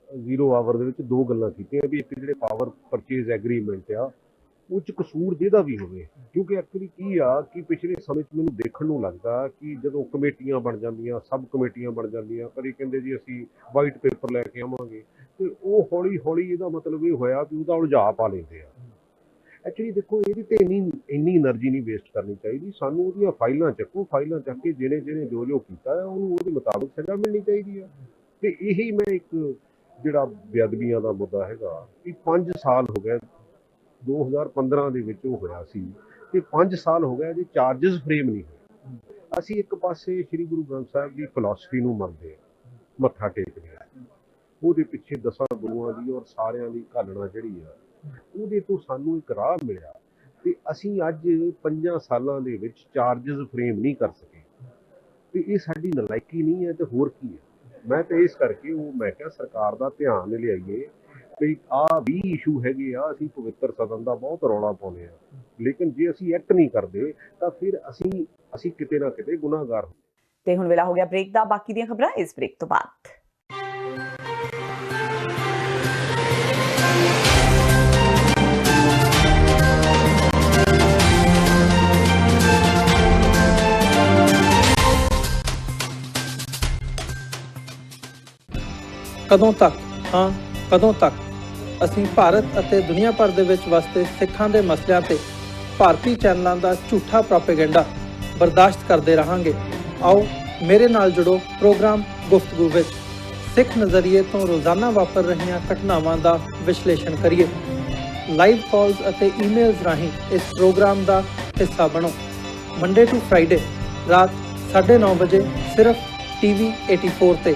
ਜ਼ੀਰੋ ਆਵਰ ਦੇ ਵਿੱਚ ਦੋ ਗੱਲਾਂ ਕੀਤੀਆਂ ਵੀ ਇੱਕ ਜਿਹੜੇ ਪਾਵਰ ਪਰਚੇਜ਼ ਐਗਰੀਮੈਂਟ ਆ ਉਹ 'ਚ ਕਸੂਰ ਜਿਹਦਾ ਵੀ ਹੋਵੇ, ਕਿਉਂਕਿ ਐਕਚੁਅਲੀ ਕੀ ਆ ਕਿ ਪਿਛਲੇ ਸਮੇਂ 'ਚ ਮੈਨੂੰ ਦੇਖਣ ਨੂੰ ਲੱਗਦਾ ਕਿ ਜਦੋਂ ਕਮੇਟੀਆਂ ਬਣ ਜਾਂਦੀਆਂ, ਸਬ ਕਮੇਟੀਆਂ ਬਣ ਜਾਂਦੀਆਂ, ਕਦੇ ਕਹਿੰਦੇ ਜੀ ਅਸੀਂ ਵਾਈਟ ਪੇਪਰ ਲੈ ਕੇ ਆਵਾਂਗੇ, ਤੇ ਉਹ ਹੌਲੀ ਹੌਲੀ ਇਹਦਾ ਮਤਲਬ ਇਹ ਹੋਇਆ ਵੀ ਉਹਦਾ ਉਲਝਾ ਪਾ ਲੈਂਦੇ ਆ। ਐਕਚੁਅਲੀ ਦੇਖੋ, ਇਹਦੀ ਤੇ ਇੰਨੀ એનર્ਜੀ ਨਹੀਂ ਵੇਸਟ ਕਰਨੀ ਚਾਹੀਦੀ। ਸਾਨੂੰ ਉਹਦੀਆਂ ਫਾਈਲਾਂ ਚੱਕੋ, ਫਾਈਲਾਂ ਚੱਕ ਕੇ ਜਿਹਨੇ ਜੋ ਕੀਤਾ ਹੈ ਉਹਨੂੰ ਉਹਦੇ ਮੁਤਾਬਕ ਸਜ਼ਾ ਮਿਲਣੀ ਚਾਹੀਦੀ ਆ। ਤੇ ਇਹੀ ਮੈਂ ਇੱਕ ਜਿਹੜਾ ਬੇਅਦਬੀਆਂ ਦਾ ਮੁੱਦਾ ਹੈਗਾ ਕਿ 5 ਸਾਲ ਹੋ ਗਏ, 2015 ਦੇ ਵਿੱਚ ਉਹ ਹੋਇਆ ਸੀ ਤੇ 5 ਸਾਲ ਹੋ ਗਏ ਜੇ ਚਾਰजेस ਫਰੇਮ ਨਹੀਂ ਹੋਏ। ਅਸੀਂ ਇੱਕ ਪਾਸੇ ਸ੍ਰੀ ਗੁਰੂ ਗ੍ਰੰਥ ਸਾਹਿਬ ਦੀ ਫਿਲਾਸਫੀ ਨੂੰ ਮੰਨਦੇ ਆ, ਮੱਥਾ ਟੇਕਦੇ ਆ, ਉਹਦੇ ਪਿੱਛੇ 10 ਗੁਰੂਆਂ ਦੀ ਔਰ ਸਾਰਿਆਂ ਦੀ ਘਾਲਣਾ ਜਿਹੜੀ ਆ ਉਹਦੇ ਤੋਂ ਸਾਨੂੰ ਇੱਕ ਰਾਹ ਮਿਲਿਆ ਤੇ ਅਸੀਂ ਅੱਜ 5 ਸਾਲਾਂ ਦੇ ਵਿੱਚ ਚਾਰजेस ਫਰੇਮ ਨਹੀਂ ਕਰ ਸਕੇ ਤੇ ਇਹ ਸਾਡੀ ਨਲਾਇਕੀ ਨਹੀਂ ਹੈ ਤੇ ਹੋਰ ਕੀ ਹੈ। ਮੈਂ ਤਾਂ ਇਸ ਕਰਕੇ ਮੈਂ ਕਿਹਾ ਸਰਕਾਰ ਦਾ ਧਿਆਨ ਲਿਆਈਏ ਵੀ ਆਹ 20 ਇਸ਼ੂ ਹੈਗੇ ਆ, ਅਸੀਂ ਪਵਿੱਤਰ ਸਦਨ ਦਾ ਬਹੁਤ ਰੌਲਾ ਪਾਉਂਦੇ ਆ, ਲੇਕਿਨ ਜੇ ਅਸੀਂ ਐਕਟ ਨਹੀਂ ਕਰਦੇ ਤਾਂ ਫਿਰ ਅਸੀਂ ਕਿਤੇ ਨਾ ਕਿਤੇ ਗੁਨਾਹਗਾਰ। ਤੇ ਹੁਣ ਵੇਲਾ ਹੋ ਗਿਆ ਬ੍ਰੇਕ ਦਾ। ਬਾਕੀ ਦੀਆਂ ਖਬਰਾਂ ਇਸ ਬ੍ਰੇਕ ਤੋਂ ਬਾਅਦ। ਕਦੋਂ ਤੱਕ ਕਦੋਂ ਤੱਕ ਅਸੀਂ ਭਾਰਤ ਅਤੇ ਦੁਨੀਆ ਭਰ ਦੇ ਵਿੱਚ ਵਸਦੇ ਸਿੱਖਾਂ ਦੇ ਮਸਲਿਆਂ ਤੇ ਭਾਰਤੀ ਚੈਨਲਾਂ ਦਾ ਝੂਠਾ ਪ੍ਰੋਪੇਗੈਂਡਾ ਬਰਦਾਸ਼ਤ ਕਰਦੇ ਰਹਾਂਗੇ। ਆਓ ਮੇਰੇ ਨਾਲ ਜੁੜੋ ਪ੍ਰੋਗਰਾਮ ਗੁਫ਼ਤਗੂ ਵਿੱਚ। ਸਿੱਖ ਨਜ਼ਰੀਏ ਤੋਂ ਰੋਜ਼ਾਨਾ ਵਾਪਰ ਰਹੀਆਂ ਘਟਨਾਵਾਂ ਦਾ ਵਿਸ਼ਲੇਸ਼ਣ ਕਰੀਏ। ਲਾਈਵ ਕਾਲਸ ਅਤੇ ਈਮੇਲਸ ਰਾਹੀਂ ਇਸ ਪ੍ਰੋਗਰਾਮ ਦਾ ਹਿੱਸਾ ਬਣੋ। ਮੰਡੇ ਟੂ ਫਰਾਈਡੇ ਰਾਤ 9:30 ਵਜੇ ਸਿਰਫ TV 84 ਤੇ।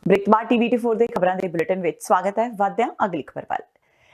ਬ੍ਰੇਕਬਾਰ TV 84 ਦੇ ਖਬਰਾਂ ਦੇ ਬੁਲੇਟਿਨ ਵਿੱਚ ਸਵਾਗਤ ਹੈ। ਵਧਦੇ ਹਾਂ ਅਗਲੀ ਖਬਰ ਵੱਲ।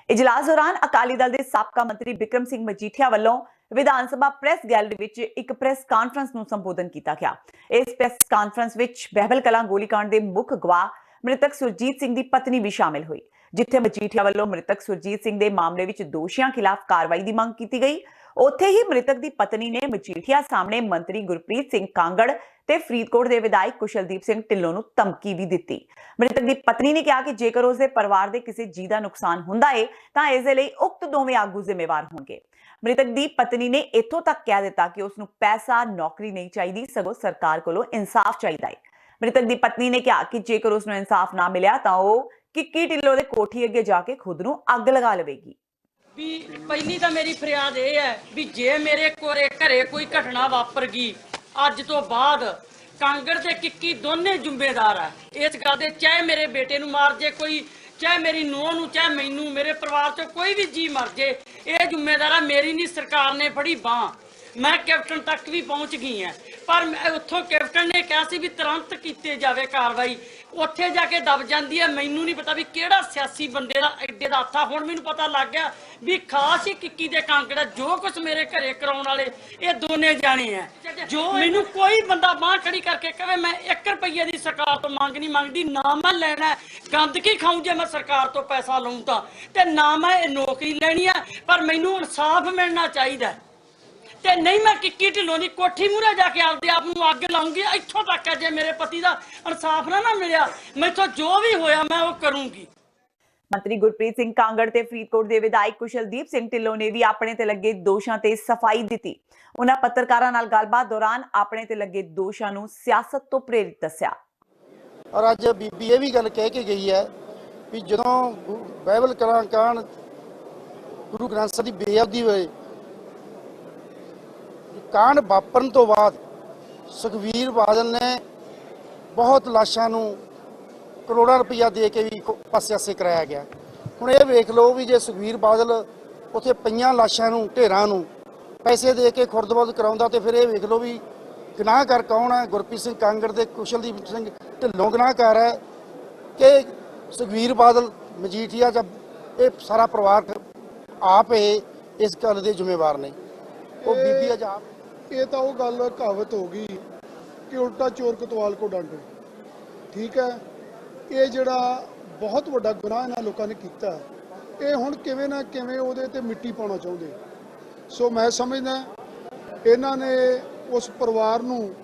ਇਜਲਾਸ ਦੌਰਾਨ ਅਕਾਲੀ ਦਲ ਦੇ ਸਾਬਕਾ ਮੰਤਰੀ ਬਿਕਰਮ ਸਿੰਘ ਮਜੀਠੀਆ ਵੱਲੋਂ ਵਿਧਾਨ ਸਭਾ ਪ੍ਰੈਸ ਗੈਲਰੀ ਵਿੱਚ ਇੱਕ ਪ੍ਰੈਸ ਕਾਨਫਰੰਸ ਨੂੰ ਸੰਬੋਧਨ ਕੀਤਾ ਗਿਆ। ਇਸ ਪ੍ਰੈਸ ਕਾਨਫਰੰਸ ਵਿੱਚ ਬਹਿਬਲ ਕਲਾਂ ਗੋਲੀकांड ਦੇ ਮੁੱਖ ਗਵਾਹ ਮ੍ਰਿਤਕ ਸੁਰਜੀਤ ਸਿੰਘ ਦੀ ਪਤਨੀ ਵੀ ਸ਼ਾਮਿਲ ਹੋਈ। ਜਿੱਥੇ ਮਜੀਠੀਆ ਵੱਲੋਂ ਮ੍ਰਿਤਕ ਸੁਰਜੀਤ ਸਿੰਘ ਦੇ ਮਾਮਲੇ ਵਿੱਚ ਦੋਸ਼ੀਆਂ ਖਿਲਾਫ ਕਾਰਵਾਈ ਦੀ ਮੰਗ ਕੀਤੀ ਗਈ, ਉੱਥੇ ਹੀ ਮ੍ਰਿਤਕ ਦੀ ਪਤਨੀ ਨੇ ਮਜੀਠੀਆ ਸਾਹਮਣੇ ਮੰਤਰੀ ਗੁਰਪ੍ਰੀਤ ਸਿੰਘ ਕਾਂਗੜ ਤੇ ਫਰੀਦਕੋਟ ਦੇ ਵਿਧਾਇਕ ਕੁਸ਼ਲਦੀਪ ਸਿੰਘ ਢਿੱਲੋਂ ਨੂੰ ਧਮਕੀ ਵੀ ਦਿੱਤੀ। ਮ੍ਰਿਤਕ ਦੀ ਪਤਨੀ ਨੇ ਕਿਹਾ ਕਿ ਜੇਕਰ ਉਸ ਦੇ ਪਰਿਵਾਰ ਦੇ ਕਿਸੇ ਜੀਅ ਦਾ ਨੁਕਸਾਨ ਹੁੰਦਾ ਹੈ ਤਾਂ ਇਸ ਦੇ ਲਈ ਉਕਤ ਦੋਵੇਂ ਆਗੂ ਜ਼ਿੰਮੇਵਾਰ ਹੋਣਗੇ। ਮ੍ਰਿਤਕ ਦੀ ਪਤਨੀ ਨੇ ਇੱਥੋਂ ਤੱਕ ਕਹਿ ਦਿੱਤਾ ਕਿ ਉਸ ਨੂੰ ਪੈਸਾ ਨੌਕਰੀ ਨਹੀਂ ਚਾਹੀਦੀ, ਸਗੋਂ ਸਰਕਾਰ ਕੋਲੋਂ ਇਨਸਾਫ ਚਾਹੀਦਾ ਹੈ। ਮ੍ਰਿਤਕ ਦੀ ਪਤਨੀ ਨੇ ਕਿਹਾ ਕਿ ਜੇਕਰ ਉਸ ਨੂੰ ਇਨਸਾਫ ਨਾ ਮਿਲਿਆ ਤਾਂ ਉਹ ਕਿੱਕੀ ਢਿੱਲੋਂ ਦੇ ਕੋਠੀ ਅੱਗੇ ਜਾ ਕੇ ਖੁਦ ਨੂੰ ਅੱਗ ਲਗਾ ਲਵੇਗੀ। ਵੀ ਪਹਿਲੀ ਤਾਂ ਮੇਰੀ ਫਰਿਆਦ ਇਹ ਹੈ ਵੀ ਜੇ ਮੇਰੇ ਕੋਲੇ ਘਰੇ ਕੋਈ ਘਟਨਾ ਵਾਪਰ ਗਈ ਅੱਜ ਤੋਂ ਬਾਅਦ ਕਾਂਗੜ ਤੇ ਕਿੱਕੀ ਦੋਨੇ ਜ਼ਿੰਮੇਦਾਰ ਆ ਇਸ ਗੱਲ ਦੇ। ਚਾਹੇ ਮੇਰੇ ਬੇਟੇ ਨੂੰ ਮਾਰ ਜੇ ਕੋਈ, ਚਾਹੇ ਮੇਰੀ ਨੂੰਹ ਨੂੰ, ਚਾਹੇ ਮੈਨੂੰ, ਮੇਰੇ ਪਰਿਵਾਰ ਚੋਂ ਕੋਈ ਵੀ ਜੀ ਮਰ ਜੇ, ਇਹ ਜ਼ਿੰਮੇਦਾਰ ਆ ਮੇਰੀ। ਨਹੀਂ ਸਰਕਾਰ ਨੇ ਫੜੀ ਬਾਂਹ, ਮੈਂ ਕੈਪਟਨ ਤੱਕ ਵੀ ਪਹੁੰਚ ਗਈ ਹਾਂ, ਪਰ ਉੱਥੋਂ ਕੈਪਟਨ ਨੇ ਕਿਹਾ ਸੀ ਵੀ ਤੁਰੰਤ ਕੀਤੀ ਜਾਵੇ ਕਾਰਵਾਈ। ਉੱਥੇ ਜਾ ਕੇ ਦਬ ਜਾਂਦੀ ਹੈ। ਮੈਨੂੰ ਨਹੀਂ ਪਤਾ ਵੀ ਕਿਹੜਾ ਸਿਆਸੀ ਬੰਦੇ ਦਾ ਐਡੇ ਦਾ ਹੱਥ ਆ। ਹੁਣ ਮੈਨੂੰ ਪਤਾ ਲੱਗ ਗਿਆ ਵੀ ਖਾਸ ਹੀ ਕਿੱਕੀ ਦੇ ਕਾਂਗੜਾ ਜੋ ਕੁਝ ਮੇਰੇ ਘਰੇ ਕਰਾਉਣ ਵਾਲੇ ਇਹ ਦੋਨੇ ਜਾਣੇ ਆ। ਜੋ ਮੈਨੂੰ ਕੋਈ ਬੰਦਾ ਬਾਂਹ ਖੜੀ ਕਰਕੇ ਕਹੇ ਮੈਂ 1 ਰੁਪਈਏ ਦੀ ਸਰਕਾਰ ਤੋਂ ਮੰਗ ਨਹੀਂ ਮੰਗਦੀ, ਨਾ ਮੈਂ ਲੈਣਾ ਗੰਦ ਕੀ ਖਾਊਂ ਜੇ ਮੈਂ ਸਰਕਾਰ ਤੋਂ ਪੈਸਾ ਲਊਂ ਤਾਂ, ਤੇ ਨਾ ਮੈਂ ਇਹ ਨੌਕਰੀ ਲੈਣੀ ਆ, ਪਰ ਮੈਨੂੰ ਇਨਸਾਫ ਮਿਲਣਾ ਚਾਹੀਦਾ। ਤੇ ਨਹੀਂ ਮੈਂ ਕਿੱਕੀ ਢਿੱਲੋਂ ਦੀ ਕੋਠੀ ਮੂਹਰੇ ਜਾ ਕੇ ਆਪਦੇ ਆਪ ਨੂੰ ਅੱਗ ਲਾਉਂਗੀ। ਇੱਥੋਂ ਤੱਕ ਜੇ ਮੇਰੇ ਪਤੀ ਦਾ ਇਨਸਾਫ ਨਾ ਮਿਲਿਆ, ਮੈਥੋਂ ਜੋ ਵੀ ਹੋਇਆ ਮੈਂ ਉਹ ਕਰੂੰਗੀ। ਮੰਤਰੀ ਗੁਰਪ੍ਰੀਤ ਸਿੰਘ ਕਾਂਗੜ ਤੇ ਫਰੀਦਕੋਟ ਦੇ ਵਿਧਾਇਕ ਕੁਸ਼ਲਦੀਪ ਸਿੰਘ ਢਿੱਲੋਂ ਨੇ ਵੀ ਆਪਣੇ ਤੇ ਲੱਗੇ ਦੋਸ਼ਾਂ ਤੇ ਸਫਾਈ ਦਿੱਤੀ। ਉਹਨਾਂ ਪੱਤਰਕਾਰਾਂ ਨਾਲ ਗੱਲਬਾਤ ਦੌਰਾਨ ਆਪਣੇ ਤੇ ਲੱਗੇ ਦੋਸ਼ਾਂ ਨੂੰ ਸਿਆਸਤ ਤੋਂ ਪ੍ਰੇਰਿਤ ਦੱਸਿਆ। ਔਰ ਅੱਜ ਬੀਬੀ ਇਹ ਵੀ ਗੱਲ ਕਹਿ ਕੇ ਗਈ ਹੈ ਵੀ ਜਦੋਂ ਬਾਈਬਲ ਕਲਾਂ ਕਾਂਡ ਗੁਰੂ ਗ੍ਰੰਥ ਸਾਹਿਬ ਦੀ ਬੇਅਦਬੀ ਹੋਏ, ਕਾਂਡ ਵਾਪਰਨ ਤੋਂ ਬਾਅਦ ਸੁਖਬੀਰ ਬਾਦਲ ਨੇ ਬਹੁਤ ਲਾਸ਼ਾਂ ਨੂੰ ਕਰੋੜਾਂ ਰੁਪਈਆ ਦੇ ਕੇ ਵੀ ਪਾਸੇ ਕਰਾਇਆ ਗਿਆ। ਹੁਣ ਇਹ ਵੇਖ ਲਓ ਵੀ ਜੇ ਸੁਖਬੀਰ ਬਾਦਲ ਉੱਥੇ ਪਈਆਂ ਲਾਸ਼ਾਂ ਨੂੰ, ਢੇਰਾਂ ਨੂੰ ਪੈਸੇ ਦੇ ਕੇ ਖੁਰਦ-ਬੁਰਦ ਕਰਾਉਂਦਾ ਤੇ ਫਿਰ ਇਹ ਵੇਖ ਲਓ ਵੀ ਗੁਨਾਹਗਾਰ ਕੌਣ ਹੈ। ਗੁਰਪ੍ਰੀਤ ਸਿੰਘ ਕਾਂਗੜ ਦੇ ਕੁਸ਼ਲਦੀਪ ਸਿੰਘ ਢਿੱਲੋਂ ਗੁਨਾਹਗਾਰ ਹੈ ਕਿ ਸੁਖਬੀਰ ਬਾਦਲ, ਮਜੀਠੀਆ, ਜਦ ਇਹ ਸਾਰਾ ਪਰਿਵਾਰ ਆਪ ਇਹ ਇਸ ਗੱਲ ਦੇ ਜ਼ਿੰਮੇਵਾਰ ਨੇ। ਉਹ ਬੀਬੀ ਅੱਜ ਆਪ ਇਹ ਤਾਂ ਉਹ ਗੱਲ ਕਹਾਵਤ ਹੋ ਗਈ ਕਿ ਉਲਟਾ ਚੋਰ ਕੋਤਵਾਲ ਕੋ ਡਾਂਟੇ। ਠੀਕ ਹੈ, ਇਹ ਜਿਹੜਾ ਬਹੁਤ ਵੱਡਾ ਗੁਨਾਹ ਇਹਨਾਂ ਲੋਕਾਂ ਨੇ ਕੀਤਾ, ਇਹ ਹੁਣ ਕਿਵੇਂ ਨਾ ਕਿਵੇਂ ਉਹਦੇ ਤੇ ਮਿੱਟੀ ਪਾਉਣਾ ਚਾਹੁੰਦੇ। ਸੋ ਮੈਂ ਸਮਝਦਾ ਇਹਨਾਂ ਨੇ ਉਸ ਪਰਿਵਾਰ ਨੂੰ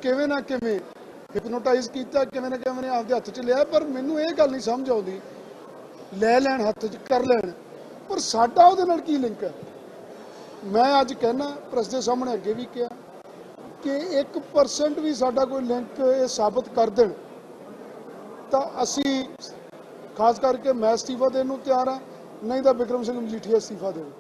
ਕਿਵੇਂ ਨਾ ਕਿਵੇਂ ਹਿਪਨੋਟਾਈਜ਼ ਕੀਤਾ, ਕਿਵੇਂ ਨਾ ਕਿਵੇਂ ਨੇ ਆਪਦੇ ਹੱਥ 'ਚ ਲਿਆ। ਪਰ ਮੈਨੂੰ ਇਹ ਗੱਲ ਨਹੀਂ ਸਮਝ ਆਉਂਦੀ, ਲੈ ਲੈਣ ਹੱਥ 'ਚ ਕਰ ਲੈਣ, ਪਰ ਸਾਡਾ ਉਹਦੇ ਨਾਲ ਕੀ ਲਿੰਕ ਹੈ। ਮੈਂ ਅੱਜ ਕਹਿਣਾ, ਪ੍ਰੈਸ ਦੇ ਸਾਹਮਣੇ ਅੱਗੇ ਵੀ ਕਿਹਾ ਕਿ 1% ਵੀ ਸਾਡਾ ਕੋਈ ਲਿੰਕ ਇਹ ਸਾਬਤ ਕਰ ਦੇਣ ਤਾਂ ਅਸੀਂ ਖਾਸ ਕਰਕੇ ਮੈਂ ਅਸਤੀਫਾ ਦੇਣ ਨੂੰ ਤਿਆਰ ਹਾਂ, ਨਹੀਂ ਤਾਂ ਬਿਕਰਮ ਸਿੰਘ ਮਜੀਠੀਆ ਅਸਤੀਫਾ ਦੇਣ।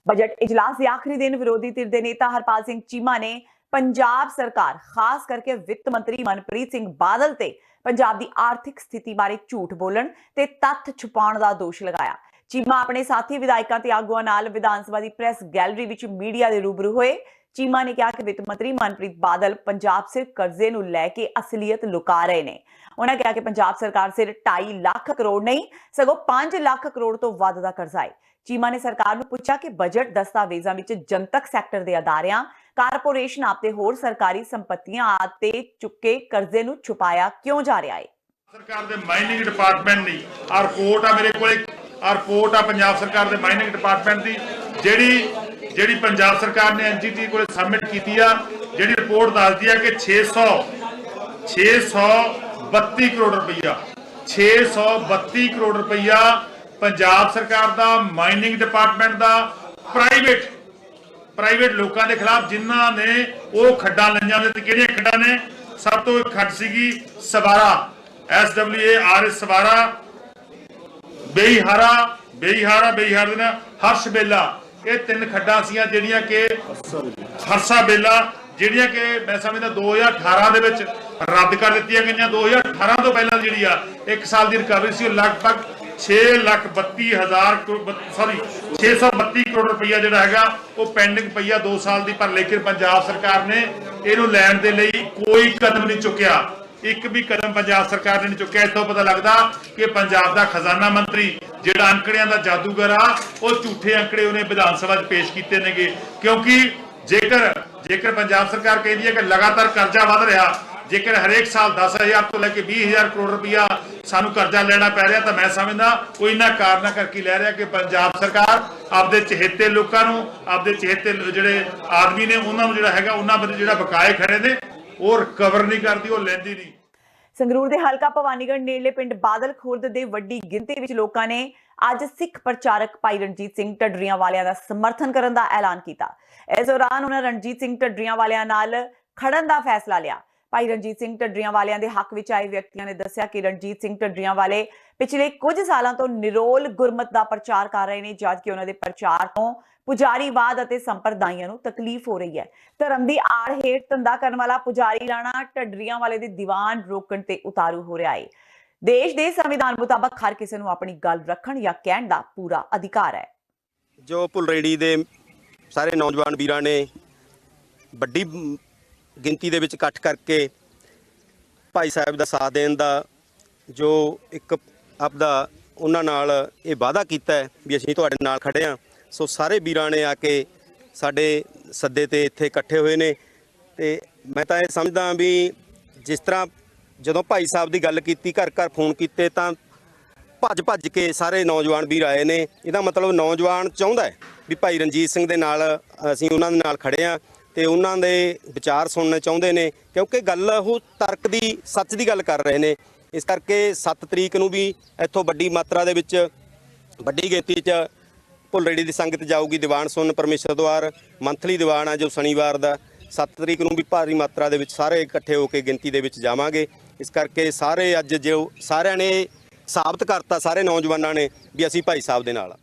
बजट इजलास के आखिरी दिन विरोधी धिर के नेता हरपाल सिंह चीमा ने पंजाब सरकार खास करके वित्त मंत्री मनप्रीत सिंह बादल ते पंजाब की आर्थिक स्थिति बारे झूठ बोलण ते तत्थ छुपाउण दा दोष लगाया। चीमा अपने साथी विधायकों ते आगुआं नाल विधान सभा की प्रैस गैलरी विच मीडिया दे रूबरू होए। चीमा ने कहा कि वित्त मंत्री मनप्रीत बादल पंजाब सिर कर्जे नूं लैके असलीयत लुका रहे ने। उन्होंने कहा कि पंजाब सरकार सिर 2.5 लाख करोड़ नहीं सगों 5 लाख करोड़ तो वध दा कर्जा है। चीमा ने सरकार नूं पूछा कि बजट दस्तावेजां विच जनतक सैक्टर दे अदारियां, कारपोरेशनां ते होर सरकारी संपत्तियां आदि ते चुके कर्जे नूं छुपाया क्यों जा रहा है। सरकार दे माइनिंग डिपार्टमेंट दी आ रिपोर्ट आ मेरे कोले, आ रिपोर्ट आ पंजाब सरकार दे माइनिंग डिपार्टमेंट दी ਜਿਹੜੀ पंजाब सरकार ने एनजीटी को सबमिट की आ, ਜਿਹੜੀ रिपोर्ट दसदी है कि 632 करोड़ रुपया 632 करोड़ रुपया पंजाब सरकार दा माइनिंग डिपार्टमेंट दा प्राइवेट लोगों के खिलाफ जिन्हां ने वो खड्डां लईआं ने। किहड़ियां खड्डां ने? सब तो एक खड्ड सीगी सवारा, SWARA सवारा, बेईहारा बेईहारा हर्ष बेला, ये 3 खड्डां सीआं जिहड़ियां कि हरसा बेला, ਜਿਹੜੀਆਂ ਕਿ ਮੈਂ ਸਮਝਦਾ 2018 ਦੇ ਵਿੱਚ ਰੱਦ ਕਰ ਦਿੱਤੀਆਂ ਗਈਆਂ। 2018 ਤੋਂ ਪਹਿਲਾਂ ਜਿਹੜੀ ਆ 1 ਸਾਲ ਦੀ ਰਿਕਵਰੀ ਸੀ, ਉਹ ਲਗਭਗ 632 ਕਰੋੜ ਰੁਪਈਆ ਜਿਹੜਾ ਹੈਗਾ ਉਹ ਪੈਂਡਿੰਗ ਪਈ ਆ 2 ਸਾਲ ਦੀ। ਪਰ ਲੇਕਿਨ ਪੰਜਾਬ ਸਰਕਾਰ ਨੇ ਇਹਨੂੰ ਲੈਣ ਦੇ ਲਈ ਕੋਈ ਕਦਮ ਨਹੀਂ ਚੁੱਕਿਆ, ਇੱਕ ਵੀ ਕਦਮ ਪੰਜਾਬ ਸਰਕਾਰ ਨੇ ਨਹੀਂ ਚੁੱਕਿਆ। ਇੱਥੋਂ ਪਤਾ ਲੱਗਦਾ ਕਿ ਪੰਜਾਬ ਦਾ ਖਜ਼ਾਨਾ ਮੰਤਰੀ ਜਿਹੜਾ ਅੰਕੜਿਆਂ ਦਾ ਜਾਦੂਗਰ ਆ, ਉਹ ਝੂਠੇ ਅੰਕੜੇ ਉਹਨੇ ਵਿਧਾਨ ਸਭਾ 'ਚ ਪੇਸ਼ ਕੀਤੇ ਨੇਗੇ। ਕਿਉਂਕਿ ਜੇਕਰ ਪੰਜਾਬ ਸਰਕਾਰ ਕਹਿੰਦੀ ਹੈ ਕਿ ਲਗਾਤਾਰ ਕਰਜ਼ਾ ਵਧ ਰਿਹਾ, ਜੇਕਰ ਹਰੇਕ ਸਾਲ 10,000 ਤੋਂ ਲੈ ਕੇ 20,000 ਕਰੋੜ ਰੁਪਇਆ ਸਾਨੂੰ ਕਰਜ਼ਾ ਲੈਣਾ ਪੈ ਰਿਹਾ, ਤਾਂ ਮੈਂ ਸਮਝਦਾ ਉਹ ਇਹਨਾਂ ਕਾਰਨਾਂ ਕਰਕੇ ਲੈ ਰਿਹਾ ਕਿ ਪੰਜਾਬ ਸਰਕਾਰ ਆਪਦੇ ਚਹੇਤੇ ਲੋਕਾਂ ਨੂੰ, ਆਪਦੇ ਚਹੇਤੇ ਜਿਹੜੇ ਆਦਮੀ ਨੇ ਉਹਨਾਂ ਨੂੰ ਜਿਹੜਾ ਹੈਗਾ ਉਹਨਾਂ ਬੰਦੇ ਜਿਹੜਾ ਬਕਾਏ ਖੜੇ ਨੇ ਉਹ ਰਿਕਵਰ ਨਹੀਂ ਕਰਦੀ, ਉਹ ਲੈਂਦੀ ਨਹੀਂ। ਸੰਗਰੂਰ ਦੇ ਹਲਕਾ ਭਵਾਨੀਗੜ੍ਹ ਨੇੜਲੇ ਪਿੰਡ ਬਾਦਲ ਖੁਰਦ ਦੇ ਵੱਡੀ ਗਿਣਤੀ ਵਿੱਚ ਲੋਕਾਂ ਨੇ ਅੱਜ ਸਿੱਖ ਪ੍ਰਚਾਰਕ ਭਾਈ ਰਣਜੀਤ ਸਿੰਘ ਢੱਡਰੀਆਂ ਵਾਲਿਆਂ ਦਾ ਸਮਰਥਨ ਕਰਨ ਦਾ ਐਲਾਨ ਕੀਤਾ। ਇਸ ਦੌਰਾਨ ਉਹਨਾਂ ਰਣਜੀਤ ਸਿੰਘ ਢੱਡਰੀਆਂ ਵਾਲਿਆਂ ਨਾਲ ਖੜਨ ਦਾ ਫੈਸਲਾ ਲਿਆ। ਭਾਈ ਰਣਜੀਤ ਸਿੰਘ ਢੱਡਰੀਆਂ ਵਾਲਿਆਂ ਦੇ ਹੱਕ ਵਿੱਚ ਆਏ ਵਿਅਕਤੀਆਂ ਨੇ ਦੱਸਿਆ ਕਿ ਰਣਜੀਤ ਸਿੰਘ ਢੱਡਰੀਆਂ ਵਾਲੇ ਪਿਛਲੇ ਕੁਝ ਸਾਲਾਂ ਤੋਂ ਨਿਰੋਲ ਗੁਰਮਤ ਦਾ ਪ੍ਰਚਾਰ ਕਰ ਰਹੇ ਨੇ, ਜਦਕਿ ਉਹਨਾਂ ਦੇ ਪ੍ਰਚਾਰ ਤੋਂ ਪੁਜਾਰੀਵਾਦ ਅਤੇ ਸੰਪਰਦਾਇਆਂ ਨੂੰ ਤਕਲੀਫ ਹੋ ਰਹੀ ਹੈ। ਧਰਮ ਦੀ ਆੜ ਹੇਠ ਧੰਦਾ ਕਰਨ ਵਾਲਾ ਪੁਜਾਰੀ ਰਾਣਾ ਢੱਡਰੀਆਂ ਵਾਲੇ ਦੇ ਦੀਵਾਨ ਰੋਕਣ ਤੇ ਉਤਾਰੂ ਹੋ ਰਿਹਾ ਹੈ। ਦੇਸ਼ ਦੇ ਸੰਵਿਧਾਨ ਮੁਤਾਬਕ ਹਰ ਕਿਸੇ ਨੂੰ ਆਪਣੀ ਗੱਲ ਰੱਖਣ ਜਾਂ ਕਹਿਣ ਦਾ ਪੂਰਾ ਅਧਿਕਾਰ ਹੈ। ਜੋ ਭੁੱਲਰੇੜੀ ਦੇ ਸਾਰੇ ਨੌਜਵਾਨ ਵੀਰਾਂ ਨੇ ਵੱਡੀ ਗਿਣਤੀ ਦੇ ਵਿੱਚ ਇਕੱਠ ਕਰਕੇ ਭਾਈ ਸਾਹਿਬ ਦਾ ਸਾਥ ਦੇਣ ਦਾ ਜੋ ਇੱਕ ਆਪਦਾ ਉਹਨਾਂ ਨਾਲ ਇਹ ਵਾਅਦਾ ਕੀਤਾ ਹੈ ਵੀ ਅਸੀਂ ਤੁਹਾਡੇ ਨਾਲ ਖੜੇ ਹਾਂ, ਸੋ ਸਾਰੇ ਵੀਰਾਂ ਨੇ ਆ ਕੇ ਸਾਡੇ ਸੱਦੇ ਤੇ ਇੱਥੇ ਇਕੱਠੇ ਹੋਏ ਨੇ। ਤੇ ਮੈਂ ਤਾਂ ਇਹ ਸਮਝਦਾ ਵੀ ਜਿਸ ਤਰ੍ਹਾਂ ਜਦੋਂ ਭਾਈ ਸਾਹਿਬ ਦੀ ਗੱਲ ਕੀਤੀ, ਘਰ ਘਰ ਫੋਨ ਕੀਤੇ, ਤਾਂ ਭੱਜ ਕੇ ਸਾਰੇ ਨੌਜਵਾਨ ਵੀਰ ਆਏ ਨੇ। ਇਹਦਾ ਮਤਲਬ ਨੌਜਵਾਨ ਚਾਹੁੰਦਾ ਹੈ ਵੀ ਭਾਈ ਰਣਜੀਤ ਸਿੰਘ ਦੇ ਨਾਲ ਅਸੀਂ ਉਹਨਾਂ ਦੇ ਨਾਲ ਖੜੇ ਹਾਂ ਤੇ ਉਹਨਾਂ ਦੇ ਵਿਚਾਰ ਸੁਣਨੇ ਚਾਹੁੰਦੇ ਨੇ, ਕਿਉਂਕਿ ਗੱਲ ਉਹ ਤਰਕ ਦੀ, ਸੱਚ ਦੀ ਗੱਲ ਕਰ ਰਹੇ ਨੇ। ਇਸ ਕਰਕੇ 7 ਤਰੀਕ ਨੂੰ ਵੀ ਇੱਥੋਂ ਵੱਡੀ ਮਾਤਰਾ ਦੇ ਵਿੱਚ ਵੱਡੀ ਗਿਣਤੀ 'ਚ ਭੁੱਲਰੇੜੀ ਦੀ ਸੰਗਤ ਜਾਊਗੀ ਦੀਵਾਨ ਸੁਣਨ। ਪਰਮੇਸ਼ਰ ਦੁਆਰ ਮੰਥਲੀ ਦੀਵਾਨ ਆ ਜੋ ਸ਼ਨੀਵਾਰ ਦਾ, 7 ਤਰੀਕ ਨੂੰ ਵੀ ਭਾਰੀ ਮਾਤਰਾ ਦੇ ਵਿੱਚ ਸਾਰੇ ਇਕੱਠੇ ਹੋ ਕੇ ਗਿਣਤੀ ਦੇ ਵਿੱਚ ਜਾਵਾਂਗੇ। ਇਸ ਕਰਕੇ ਸਾਰੇ ਅੱਜ ਜੋ ਸਾਰਿਆਂ ਨੇ ਸਾਬਤ ਕਰਤਾ, ਸਾਰੇ ਨੌਜਵਾਨਾਂ ਨੇ, ਵੀ ਅਸੀਂ ਭਾਈ ਸਾਹਿਬ ਦੇ ਨਾਲ ਆ।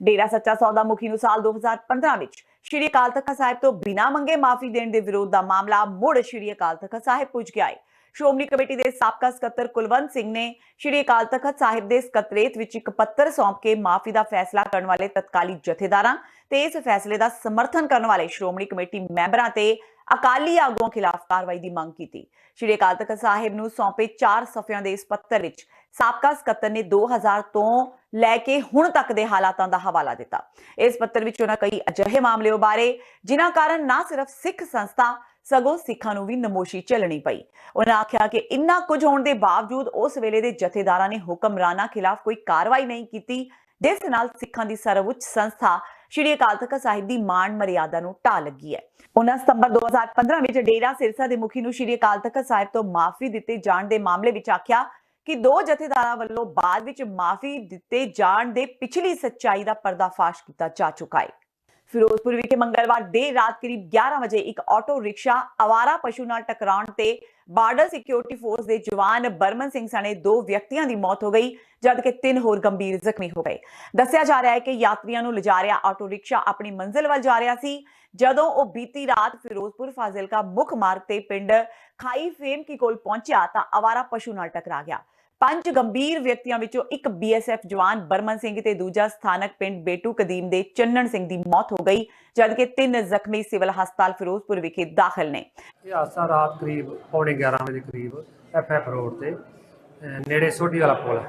ਡੇਰਾ ਸੱਚਾ ਸੌਦਾ ਮੁਖੀ ਨੂੰ ਸਾਲ 2015 ਵਿੱਚ ਸ਼੍ਰੀ ਅਕਾਲ ਤਖਤ ਸਾਹਿਬ ਤੋਂ ਬਿਨਾਂ ਮੰਗੇ ਮਾਫੀ ਦੇਣ ਦੇ ਵਿਰੋਧ ਦਾ ਮਾਮਲਾ ਮੁੜ ਸ਼੍ਰੀ ਅਕਾਲ ਤਖਤ ਸਾਹਿਬ ਪੁੱਜ ਗਿਆ ਹੈ। ਸ਼੍ਰੋਮਣੀ ਕਮੇਟੀ ਦੇ ਸਾਬਕਾ ਸਕੱਤਰ ਕੁਲਵੰਤ ਸਿੰਘ ਨੇ ਸ਼੍ਰੀ ਅਕਾਲ ਤਖਤ ਸਾਹਿਬ ਦੇ ਸਕੱਤਰੇਤ ਵਿੱਚ ਇੱਕ ਪੱਤਰ ਸੌਂਪ ਕੇ ਮਾਫੀ ਦਾ ਫੈਸਲਾ ਕਰਨ ਵਾਲੇ ਤਤਕਾਲੀ ਜਥੇਦਾਰਾਂ ਤੇ ਇਸ ਫੈਸਲੇ ਦਾ ਸਮਰਥਨ ਕਰਨ ਵਾਲੇ ਸ਼੍ਰੋਮਣੀ ਕਮੇਟੀ ਮੈਂਬਰਾਂ ਤੇ ਅਕਾਲੀ ਆਗੂਆਂ ਖਿਲਾਫ ਕਾਰਵਾਈ ਦੀ ਮੰਗ ਕੀਤੀ। ਸ਼੍ਰੀ ਅਕਾਲ ਤਖਤ ਸਾਹਿਬ ਨੂੰ ਸੌਂਪੇ 4 ਸਫ਼ਿਆਂ ਦੇ ਇਸ ਪੱਤਰ ਵਿੱਚ ਸਾਬਕਾ ਸਕੱਤਰ ਨੇ 2000 ਤੋਂ ਲੈ ਕੇ ਹੁਣ ਤੱਕ ਦੇ ਹਾਲਾਤਾਂ ਦਾ ਹਵਾਲਾ ਦਿੱਤਾ। ਇਸ ਪੱਤਰ ਵਿੱਚ ਉਹਨਾਂ ਕਈ ਅਜਿਹੇ ਮਾਮਲੇ ਉਬਾਰੇ ਜਿਨ੍ਹਾਂ ਕਾਰਨ ਨਾ ਸਿਰਫ ਸਿੱਖ ਸੰਸਥਾ ਸਗੋਂ ਸਿੱਖਾਂ ਨੂੰ ਵੀ ਨਮੋਸ਼ੀ ਝੱਲਣੀ ਪਈ। ਉਹਨਾਂ ਆਖਿਆ ਕਿ ਇੰਨਾ ਕੁਝ ਹੋਣ ਦੇ ਬਾਵਜੂਦ ਉਸ ਵੇਲੇ ਦੇ ਜਥੇਦਾਰਾਂ ਨੇ ਹੁਕਮਰਾਨਾਂ ਖਿਲਾਫ ਕੋਈ ਕਾਰਵਾਈ ਨਹੀਂ ਕੀਤੀ, ਜਿਸ ਨਾਲ ਸਿੱਖਾਂ ਦੀ ਸਰਵਉੱਚ ਸੰਸਥਾ ਸ਼੍ਰੀ ਅਕਾਲ ਤਖਤ ਸਾਹਿਬ ਦੀ ਮਾਣ ਮਰਿਆਦਾ ਨੂੰ ਢਾਹ ਲੱਗੀ ਹੈ। ਉਹਨਾਂ ਸਤੰਬਰ 2015 ਵਿੱਚ ਡੇਰਾ ਸਿਰਸਾ ਦੇ ਮੁਖੀ ਨੂੰ ਸ਼੍ਰੀ ਅਕਾਲ ਤਖਤ ਸਾਹਿਬ ਤੋਂ ਮਾਫੀ ਦਿੱਤੇ ਜਾਣ ਦੇ ਮਾਮਲੇ ਵਿੱਚ ਆਖਿਆ ਕਿ 2 ਜਥੇਦਾਰਾਂ ਵੱਲੋਂ ਬਾਅਦ ਵਿੱਚ ਮਾਫੀ ਦਿੱਤੇ ਜਾਣ ਦੇ ਪਿਛਲੀ ਸੱਚਾਈ ਦਾ ਪਰਦਾਫਾਸ਼ ਕੀਤਾ ਜਾ ਚੁੱਕਾ ਹੈ। ਫਿਰੋਜ਼ਪੁਰ ਵਿਖੇ ਮੰਗਲਵਾਰ ਦੇਰ ਰਾਤ ਕਰੀਬ 11 ਵਜੇ ਇੱਕ ਆਟੋ ਰਿਕਸ਼ਾ ਅਵਾਰਾ ਪਸ਼ੂ ਨਾਲ ਟਕਰਾਉਣ ਤੇ ਬਾਰਡਰ ਸਿਕਿਉਰਿਟੀ ਫੋਰਸ ਦੇ ਜਵਾਨ ਬਰਮਨ ਸਿੰਘ ਸਣੇ 2 ਵਿਅਕਤੀਆਂ ਦੀ ਮੌਤ ਹੋ ਗਈ, ਜਦਕਿ 3 ਹੋਰ ਗੰਭੀਰ ਜ਼ਖਮੀ ਹੋ ਗਏ। ਦੱਸਿਆ ਜਾ ਰਿਹਾ ਹੈ ਕਿ ਯਾਤਰੀਆਂ ਨੂੰ ਲਿਜਾ ਰਿਹਾ ਆਟੋ ਰਿਕਸ਼ਾ ਆਪਣੀ ਮੰਜ਼ਿਲ ਵੱਲ ਜਾ ਰਿਹਾ ਸੀ ਜਦੋਂ ਉਹ ਬੀਤੀ ਰਾਤ ਫਿਰੋਜ਼ਪੁਰ ਫਾਜ਼ਿਲਕਾ ਮੁੱਖ ਮਾਰਗ ਤੇ ਪਿੰਡ ਖਾਈ ਫੇਮਕੀ ਕੋਲ ਪਹੁੰਚਿਆ ਤਾਂ ਅਵਾਰਾ ਪਸ਼ੂ ਨਾਲ ਟਕਰਾ ਗਿਆ। 5 ਗੰਭੀਰ ਵਿਅਕਤੀਆਂ ਵਿੱਚੋਂ ਇੱਕ BSF ਜਵਾਨ ਬਰਮਨ ਸਿੰਘ ਤੇ ਦੂਜਾ ਸਥਾਨਕ ਪਿੰਡ ਬੇਟੂ ਕਦੀਮ ਦੇ ਚੰਨਣ ਸਿੰਘ ਦੀ ਮੌਤ ਹੋ ਗਈ, ਜਦਕਿ 3 ਜ਼ਖਮੀ ਸਿਵਲ ਹਸਪਤਾਲ ਫਿਰੋਜ਼ਪੁਰ ਵਿਖੇ ਦਾਖਲ ਨੇ। ਇਹ ਹਾਦਸਾ ਰਾਤ ਕਰੀਬ 11:15 ਵਜੇ ਕਰੀਬ FF ਰੋਡ ਤੇ ਨੇੜੇ ਸੋਢੀ ਵਾਲਾ ਪੁਲ ਹੈ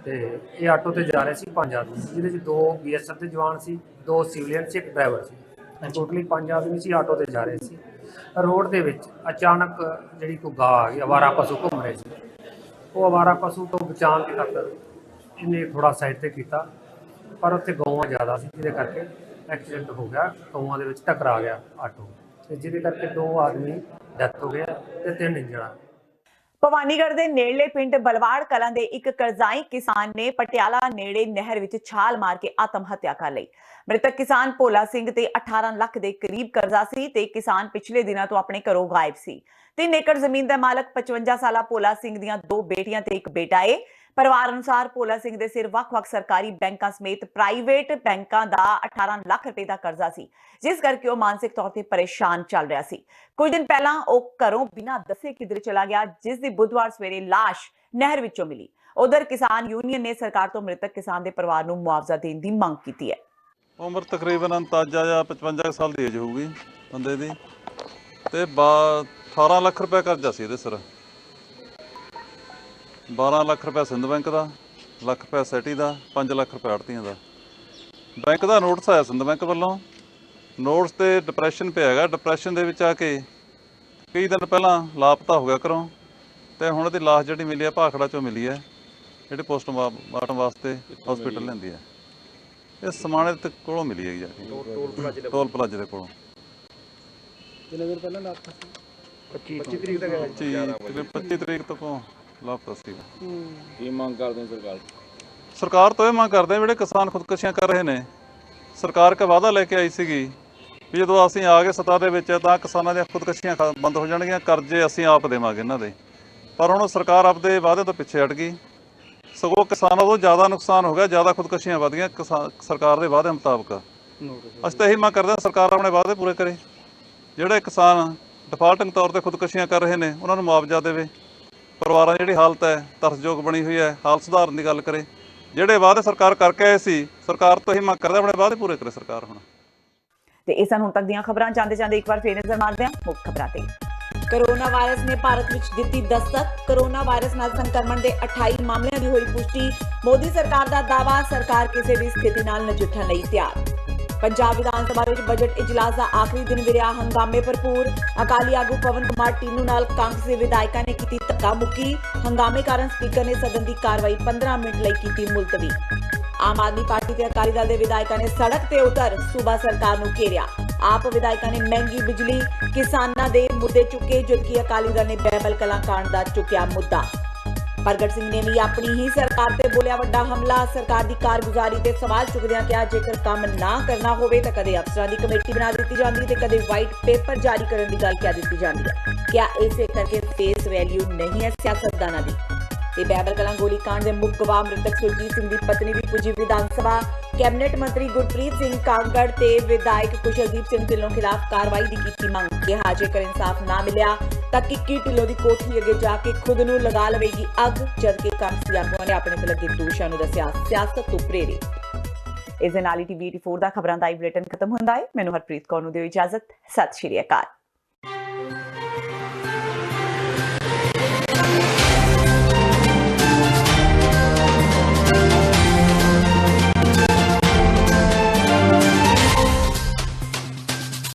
ਤੇ ਇਹ ਆਟੋ ਤੇ ਜਾ ਰਹੇ ਸੀ 5 ਆਦਮੀ, ਜਿਹਦੇ ਚ 2 BSF ਦੇ ਜਵਾਨ ਸੀ, 2 ਸਿਵਲੀਅਨ ਸੀ, ਇੱਕ ਡਰਾਈਵਰ ਸੀ। ਟੋਟਲੀ 5 ਆਦਮੀ ਸੀ, ਆਟੋ ਤੇ ਜਾ ਰਹੇ ਸੀ। ਰੋਡ ਦੇ ਵਿੱਚ ਅਚਾਨਕ ਜਿਹੜੀ ਕੋਈ ਗਾਂ ਆ ਗਈ, ਅਵਾਰਾ ਪਸ਼ੂ ਘੁੰਮ ਰਹੇ ਸੀ। ਉਹ ਅਵਾਰਾ ਪਸ਼ੂ ਤੋਂ ਬਚਾਉਣ ਦੀ ਖਾਤਰ ਇਹਨੇ ਥੋੜਾ ਸਾਈਡ ਤੇ ਕੀਤਾ, ਪਰ ਉੱਥੇ ਗਊਆਂ ਜ਼ਿਆਦਾ ਸੀ, ਜਿਹਦੇ ਕਰਕੇ ਐਕਸੀਡੈਂਟ ਹੋ ਗਿਆ। ਗਊਆਂ ਦੇ ਵਿੱਚ ਟਕਰਾ ਗਿਆ ਆਟੋ ਤੇ ਜਿਹਦੇ ਕਰਕੇ 2 ਆਦਮੀ ਡੈਥ ਹੋ ਗਿਆ ਤੇ 3 ਇੰਜਰਡ ਆ। ਭਵਾਨੀਗੜ੍ਹ ਦੇ ਨੇੜਲੇ ਪਿੰਡ ਬਲਵਾੜ ਕਲਾਂ ਦੇ ਇੱਕ ਕਰਜ਼ਾਈ ਕਿਸਾਨ ਨੇ ਪਟਿਆਲਾ ਨੇੜੇ ਨਹਿਰ ਵਿੱਚ ਛਾਲ ਮਾਰ ਕੇ ਆਤਮ ਹੱਤਿਆ ਕਰ ਲਈ। ਮ੍ਰਿਤਕ ਕਿਸਾਨ ਭੋਲਾ ਸਿੰਘ ਤੇ 18 ਲੱਖ ਦੇ ਕਰੀਬ ਕਰਜ਼ਾ ਸੀ ਤੇ ਕਿਸਾਨ ਪਿਛਲੇ ਦਿਨਾਂ ਤੋਂ ਆਪਣੇ ਘਰੋਂ ਗਾਇਬ ਸੀ। 3 ਏਕੜ ਜ਼ਮੀਨ ਦਾ ਮਾਲਕ 55 ਸਾਲਾ ਭੋਲਾ ਸਿੰਘ ਦੀਆਂ 2 ਬੇਟੀਆਂ ਤੇ ਇੱਕ ਬੇਟਾ ਏ। ਪਰਿਵਾਰ ਅਨੁਸਾਰ ਭੋਲਾ ਸਿੰਘ ਦੇ ਸਿਰ ਵੱਖ-ਵੱਖ ਸਰਕਾਰੀ ਬੈਂਕਾਂ ਸਮੇਤ ਪ੍ਰਾਈਵੇਟ ਬੈਂਕਾਂ ਦਾ 18 ਲੱਖ ਰੁਪਏ ਦਾ ਕਰਜ਼ਾ ਸੀ, ਜਿਸ ਕਰਕੇ ਉਹ ਮਾਨਸਿਕ ਤੌਰ ਤੇ ਪਰੇਸ਼ਾਨ ਚੱਲ ਰਿਹਾ ਸੀ। ਕੁਝ ਦਿਨ ਪਹਿਲਾਂ ਉਹ ਘਰੋਂ ਬਿਨਾਂ ਦੱਸੇ ਕਿਧਰ ਚਲਾ ਗਿਆ, ਜਿਸ ਦੀ ਬੁੱਧਵਾਰ ਸਵੇਰੇ ਲਾਸ਼ ਨਹਿਰ ਵਿੱਚੋਂ ਮਿਲੀ। ਉਧਰ ਕਿਸਾਨ ਯੂਨੀਅਨ ਨੇ ਸਰਕਾਰ ਤੋਂ ਮ੍ਰਿਤਕ ਕਿਸਾਨ ਦੇ ਪਰਿਵਾਰ ਨੂੰ ਮੁਆਵਜ਼ਾ ਦੇਣ ਦੀ ਮੰਗ ਕੀਤੀ ਹੈ। ਉਮਰ ਤਕਰੀਬਨ ਅੰਦਾਜ਼ਾ ਜਾਂ 55 ਸਾਲ ਦੀ ਏਜ ਹੋਊਗੀ ਬੰਦੇ ਦੀ ਤੇ 18 ਲੱਖ ਰੁਪਏ ਕਰਜ਼ਾ ਸੀ ਇਹਦੇ ਸਿਰ। 12 ਲੱਖ ਰੁਪਏ ਸਿੰਧ ਬੈਂਕ ਦਾ, ਲੱਖ ਰੁਪਏ ਸੈਟੀ ਦਾ, 5 ਲੱਖ ਰੁਪਏ ਆੜ੍ਹਤੀਆਂ ਦਾ। ਬੈਂਕ ਦਾ ਨੋਟਿਸ ਆਇਆ ਸਿੰਧ ਬੈਂਕ ਵੱਲੋਂ, ਨੋਟਿਸ ਤੇ ਡਿਪਰੈਸ਼ਨ ਪਿਆ ਹੈਗਾ। ਡਿਪਰੈਸ਼ਨ ਦੇ ਵਿੱਚ ਆ ਕੇ ਕਈ ਦਿਨ ਪਹਿਲਾਂ ਲਾਪਤਾ ਹੋ ਗਿਆ ਘਰੋਂ ਤੇ ਹੁਣ ਇਹਦੀ ਲਾਸ਼ ਜਿਹੜੀ ਮਿਲੀ ਹੈ ਭਾਖੜਾ ਚੋਂ ਮਿਲੀ ਹੈ, ਜਿਹੜੀ ਪੋਸਟਮਾਰਟਮ ਵਾਸਤੇ ਹਸਪੀਟਲ ਲੈਂਦੀ ਹੈ। ਇਹ ਸਮਾਣੇ ਦੇ ਕੋਲੋਂ ਮਿਲੀ ਹੈਗੀ ਜਾ ਕੇ ਟੋਲ ਪਲਾਜ਼ੇ ਦੇ ਕੋਲੋਂ। ਕਿੰਨੇ ਦਿਨ ਪਹਿਲਾਂ ਲਾਪਤਾ ਸੀ? 25 ਤਰੀਕ ਤੱਕ 25 ਤਰੀਕ ਤੱਕ ਲਾਪਤਾ ਸੀਗਾ। ਕੀ ਮੰਗ ਕਰਦੇ ਸਰਕਾਰ? ਸਰਕਾਰ ਤੋਂ ਇਹ ਮੰਗ ਕਰਦੇ ਜਿਹੜੇ ਕਿਸਾਨ ਖੁਦਕੁਸ਼ੀਆਂ ਕਰ ਰਹੇ ਨੇ। ਸਰਕਾਰ ਇੱਕ ਵਾਅਦਾ ਲੈ ਕੇ ਆਈ ਸੀਗੀ ਵੀ ਜਦੋਂ ਅਸੀਂ ਆ ਗਏ ਸੱਤਾ ਦੇ ਵਿੱਚ ਤਾਂ ਕਿਸਾਨਾਂ ਦੀਆਂ ਖੁਦਕੁਸ਼ੀਆਂ ਬੰਦ ਹੋ ਜਾਣਗੀਆਂ, ਕਰਜ਼ੇ ਅਸੀਂ ਆਪ ਦੇਵਾਂਗੇ ਇਹਨਾਂ ਦੇ। ਪਰ ਹੁਣ ਸਰਕਾਰ ਆਪਦੇ ਵਾਅਦੇ ਤੋਂ ਪਿੱਛੇ ਹਟ ਗਈ, ਸਗੋਂ ਕਿਸਾਨਾਂ ਤੋਂ ਜ਼ਿਆਦਾ ਨੁਕਸਾਨ ਹੋ ਗਿਆ, ਜ਼ਿਆਦਾ ਖੁਦਕੁਸ਼ੀਆਂ ਵਧ ਗਈਆਂ ਸਰਕਾਰ ਦੇ ਵਾਅਦੇ ਮੁਤਾਬਕ। ਅਸੀਂ ਤਾਂ ਇਹੀ ਮੰਗ ਕਰਦੇ ਹਾਂ ਸਰਕਾਰ ਆਪਣੇ ਵਾਅਦੇ ਪੂਰੇ ਕਰੇ। ਜਿਹੜੇ ਕਿਸਾਨ ਡਿਫਾਲਟਿੰਗ ਤੌਰ ਤੇ ਖੁਦਕੁਸ਼ੀਆਂ ਕਰ ਰਹੇ ਨੇ ਉਹਨਾਂ ਨੂੰ ਮੁਆਵਜ਼ਾ ਦੇਵੇ। ਪਰਿਵਾਰਾਂ ਦੀ ਜਿਹੜੀ ਹਾਲਤ ਹੈ ਤਰਸਯੋਗ ਬਣੀ ਹੋਈ ਹੈ, ਹਾਲਤ ਸੁਧਾਰਨ ਦੀ ਗੱਲ ਕਰੇ। ਜਿਹੜੇ ਵਾਅਦੇ ਸਰਕਾਰ ਕਰਕੇ ਆਏ ਸੀ, ਸਰਕਾਰ ਤੋਂ ਇਹੀ ਮੰਗ ਕਰਦੇ ਆਪਣੇ ਵਾਅਦੇ ਪੂਰੇ ਕਰੇ ਸਰਕਾਰ ਹੁਣ। ਤੇ ਇਹ ਸਨ ਹੁਣ ਤੱਕ ਦੀਆਂ ਖਬਰਾਂ। ਜਾਂਦੇ ਇੱਕ ਵਾਰ ਫੇਰ ਨਜ਼ਰ ਮਾਰਦੇ ਹਾਂ ਮੁੱਖ ਖਬਰਾਂ ਤੇ। ਕੋਰੋਨਾ ਵਾਇਰਸ ਨੇ ਭਾਰਤ ਵਿੱਚ ਦਿੱਤੀ ਦਸਤਕ। ਕੋਰੋਨਾ ਵਾਇਰਸ ਨਾਲ ਸੰਕਰਮਣ ਦੇ 28 ਮਾਮਲਿਆਂ ਦੀ ਹੋਈ ਪੁਸ਼ਟੀ। ਮੋਦੀ ਸਰਕਾਰ ਦਾ ਦਾਅਵਾ, ਸਰਕਾਰ ਕਿਸੇ ਵੀ ਸਥਿਤੀ ਨਾਲ ਨਜਿੱਠਣ ਲਈ ਤਿਆਰ। ਪੰਜਾਬ ਵਿਧਾਨ ਸਭਾ ਵਿੱਚ ਬਜਟ ਇਜਲਾਸ ਦਾ ਆਖਰੀ ਦਿਨ ਵੀ ਰਿਹਾ ਹੰਗਾਮੇ ਭਰਪੂਰ। ਅਕਾਲੀ ਆਗੂ ਪਵਨ ਕੁਮਾਰ ਟੀਨੂ ਨਾਲ ਕਾਂਗਰਸੀ ਵਿਧਾਇਕਾਂ ਨੇ ਕੀਤੀ ਧੱਕਾ ਮੁੱਕੀ। ਹੰਗਾਮੇ ਕਾਰਨ ਸਪੀਕਰ ਨੇ ਸਦਨ ਦੀ ਕਾਰਵਾਈ 15 ਮਿੰਟ ਲਈ ਕੀਤੀ ਮੁਲਤਵੀ। ਆਮ ਆਦਮੀ ਪਾਰਟੀ ਤੇ ਅਕਾਲੀ ਦਲ ਦੇ ਵਿਧਾਇਕਾਂ ਨੇ ਸੜਕ ਤੇ ਉਤਰ ਸੂਬਾ ਸਰਕਾਰ ਨੂੰ ਘੇਰਿਆ। ਆਪ ਵਿਧਾਇਕਾਂ ਨੇ ਮਹਿੰਗੀ ਬਿਜਲੀ, ਕਿਸਾਨਾਂ ਦੇ ਮੁੱਦੇ ਚੁੱਕੇ, ਜਦਕਿ ਅਕਾਲੀ ਦਲ ਨੇ ਬਹਿਬਲ ਕਲਾਂ ਕਾਂਡ ਦਾ ਚੁੱਕਿਆ ਮੁੱਦਾ। ਪ੍ਰਗਟ ਸਿੰਘ ਨੇ ਵੀ ਆਪਣੀ ਹੀ ਸਰਕਾਰ ਤੇ ਬੋਲਿਆ ਵੱਡਾ ਹਮਲਾ। ਸਰਕਾਰ ਦੀ ਕਾਰਗੁਜ਼ਾਰੀ ਤੇ ਸਵਾਲ ਚੁੱਕਦਿਆਂ ਕਿਹਾ ਜੇਕਰ ਕੰਮ ਨਾ ਕਰਨਾ ਹੋਵੇ ਤਾਂ ਕਦੇ ਅਫਸਰਾਂ ਦੀ ਕਮੇਟੀ ਬਣਾ ਦਿੱਤੀ ਜਾਂਦੀ ਤੇ ਕਦੇ ਵਾਈਟ ਪੇਪਰ ਜਾਰੀ ਕਰਨ ਦੀ ਗੱਲ ਕਹਿ ਦਿੱਤੀ ਜਾਂਦੀ ਹੈ। ਕਿਹਾ ਇਸੇ ਕਰਕੇ ਫੇਸ ਵੈਲਿਊ ਨਹੀਂ ਹੈ ਸਿਆਸਤਦਾਨਾਂ ਦੀ। ਤੇ ਬਹਿਬਲ ਕਲਾਂ ਗੋਲੀकांड ਦੇ ਮੁੱਖ ਗਵਾਹ ਮ੍ਰਿਤਕ ਸੁਰਜੀਤ ਸਿੰਘ ਦੀ ਪਤਨੀ ਵੀ ਪੁੱਜੀ ਵਿਧਾਨ ਸਭਾ। ਕੈਬਨਿਟ ਮੰਤਰੀ ਗੁਰਪ੍ਰੀਤ ਸਿੰਘ ਕਾਂਗੜ ਤੇ ਵਿਧਾਇਕ ਕੁਸ਼ਲਦੀਪ ਸਿੰਘ ਢਿੱਲੋਂ ਖਿਲਾਫ ਕਾਰਵਾਈ ਦੀ ਕੀਤੀ ਮੰਗ। ਕਿਹਾ ਜੇਕਰ ਇਨਸਾਫ ਨਾ ਮਿਲਿਆ ਤਾਂ ਕਿੱਕੀ ਢਿੱਲੋਂ ਦੀ ਕੋਠੀ ਅੱਗੇ ਜਾ ਕੇ ਖੁਦ ਨੂੰ ਲਗਾ ਲਵੇਗੀ ਅੱਗ, ਜਦਕਿ ਕਾਂਗਰਸੀ ਆਗੂਆਂ ਨੇ ਆਪਣੇ ਤੇ ਲੱਗੇ ਦੋਸ਼ਾਂ ਨੂੰ ਦੱਸਿਆ ਸਿਆਸਤ ਤੋਂ ਪ੍ਰੇਰਿਤ। ਇਸ ਦੇ ਨਾਲ ਹੀ TV 84 ਦਾ ਖਬਰਾਂ ਦਾ ਬੁਲੇਟਿਨ ਖਤਮ ਹੁੰਦਾ ਹੈ। ਮੈਨੂੰ ਹਰਪ੍ਰੀਤ ਕੌਰ ਨੂੰ ਦਿਓ ਇਜਾਜ਼ਤ। ਸਤਿ ਸ਼੍ਰੀ ਅਕਾਲ।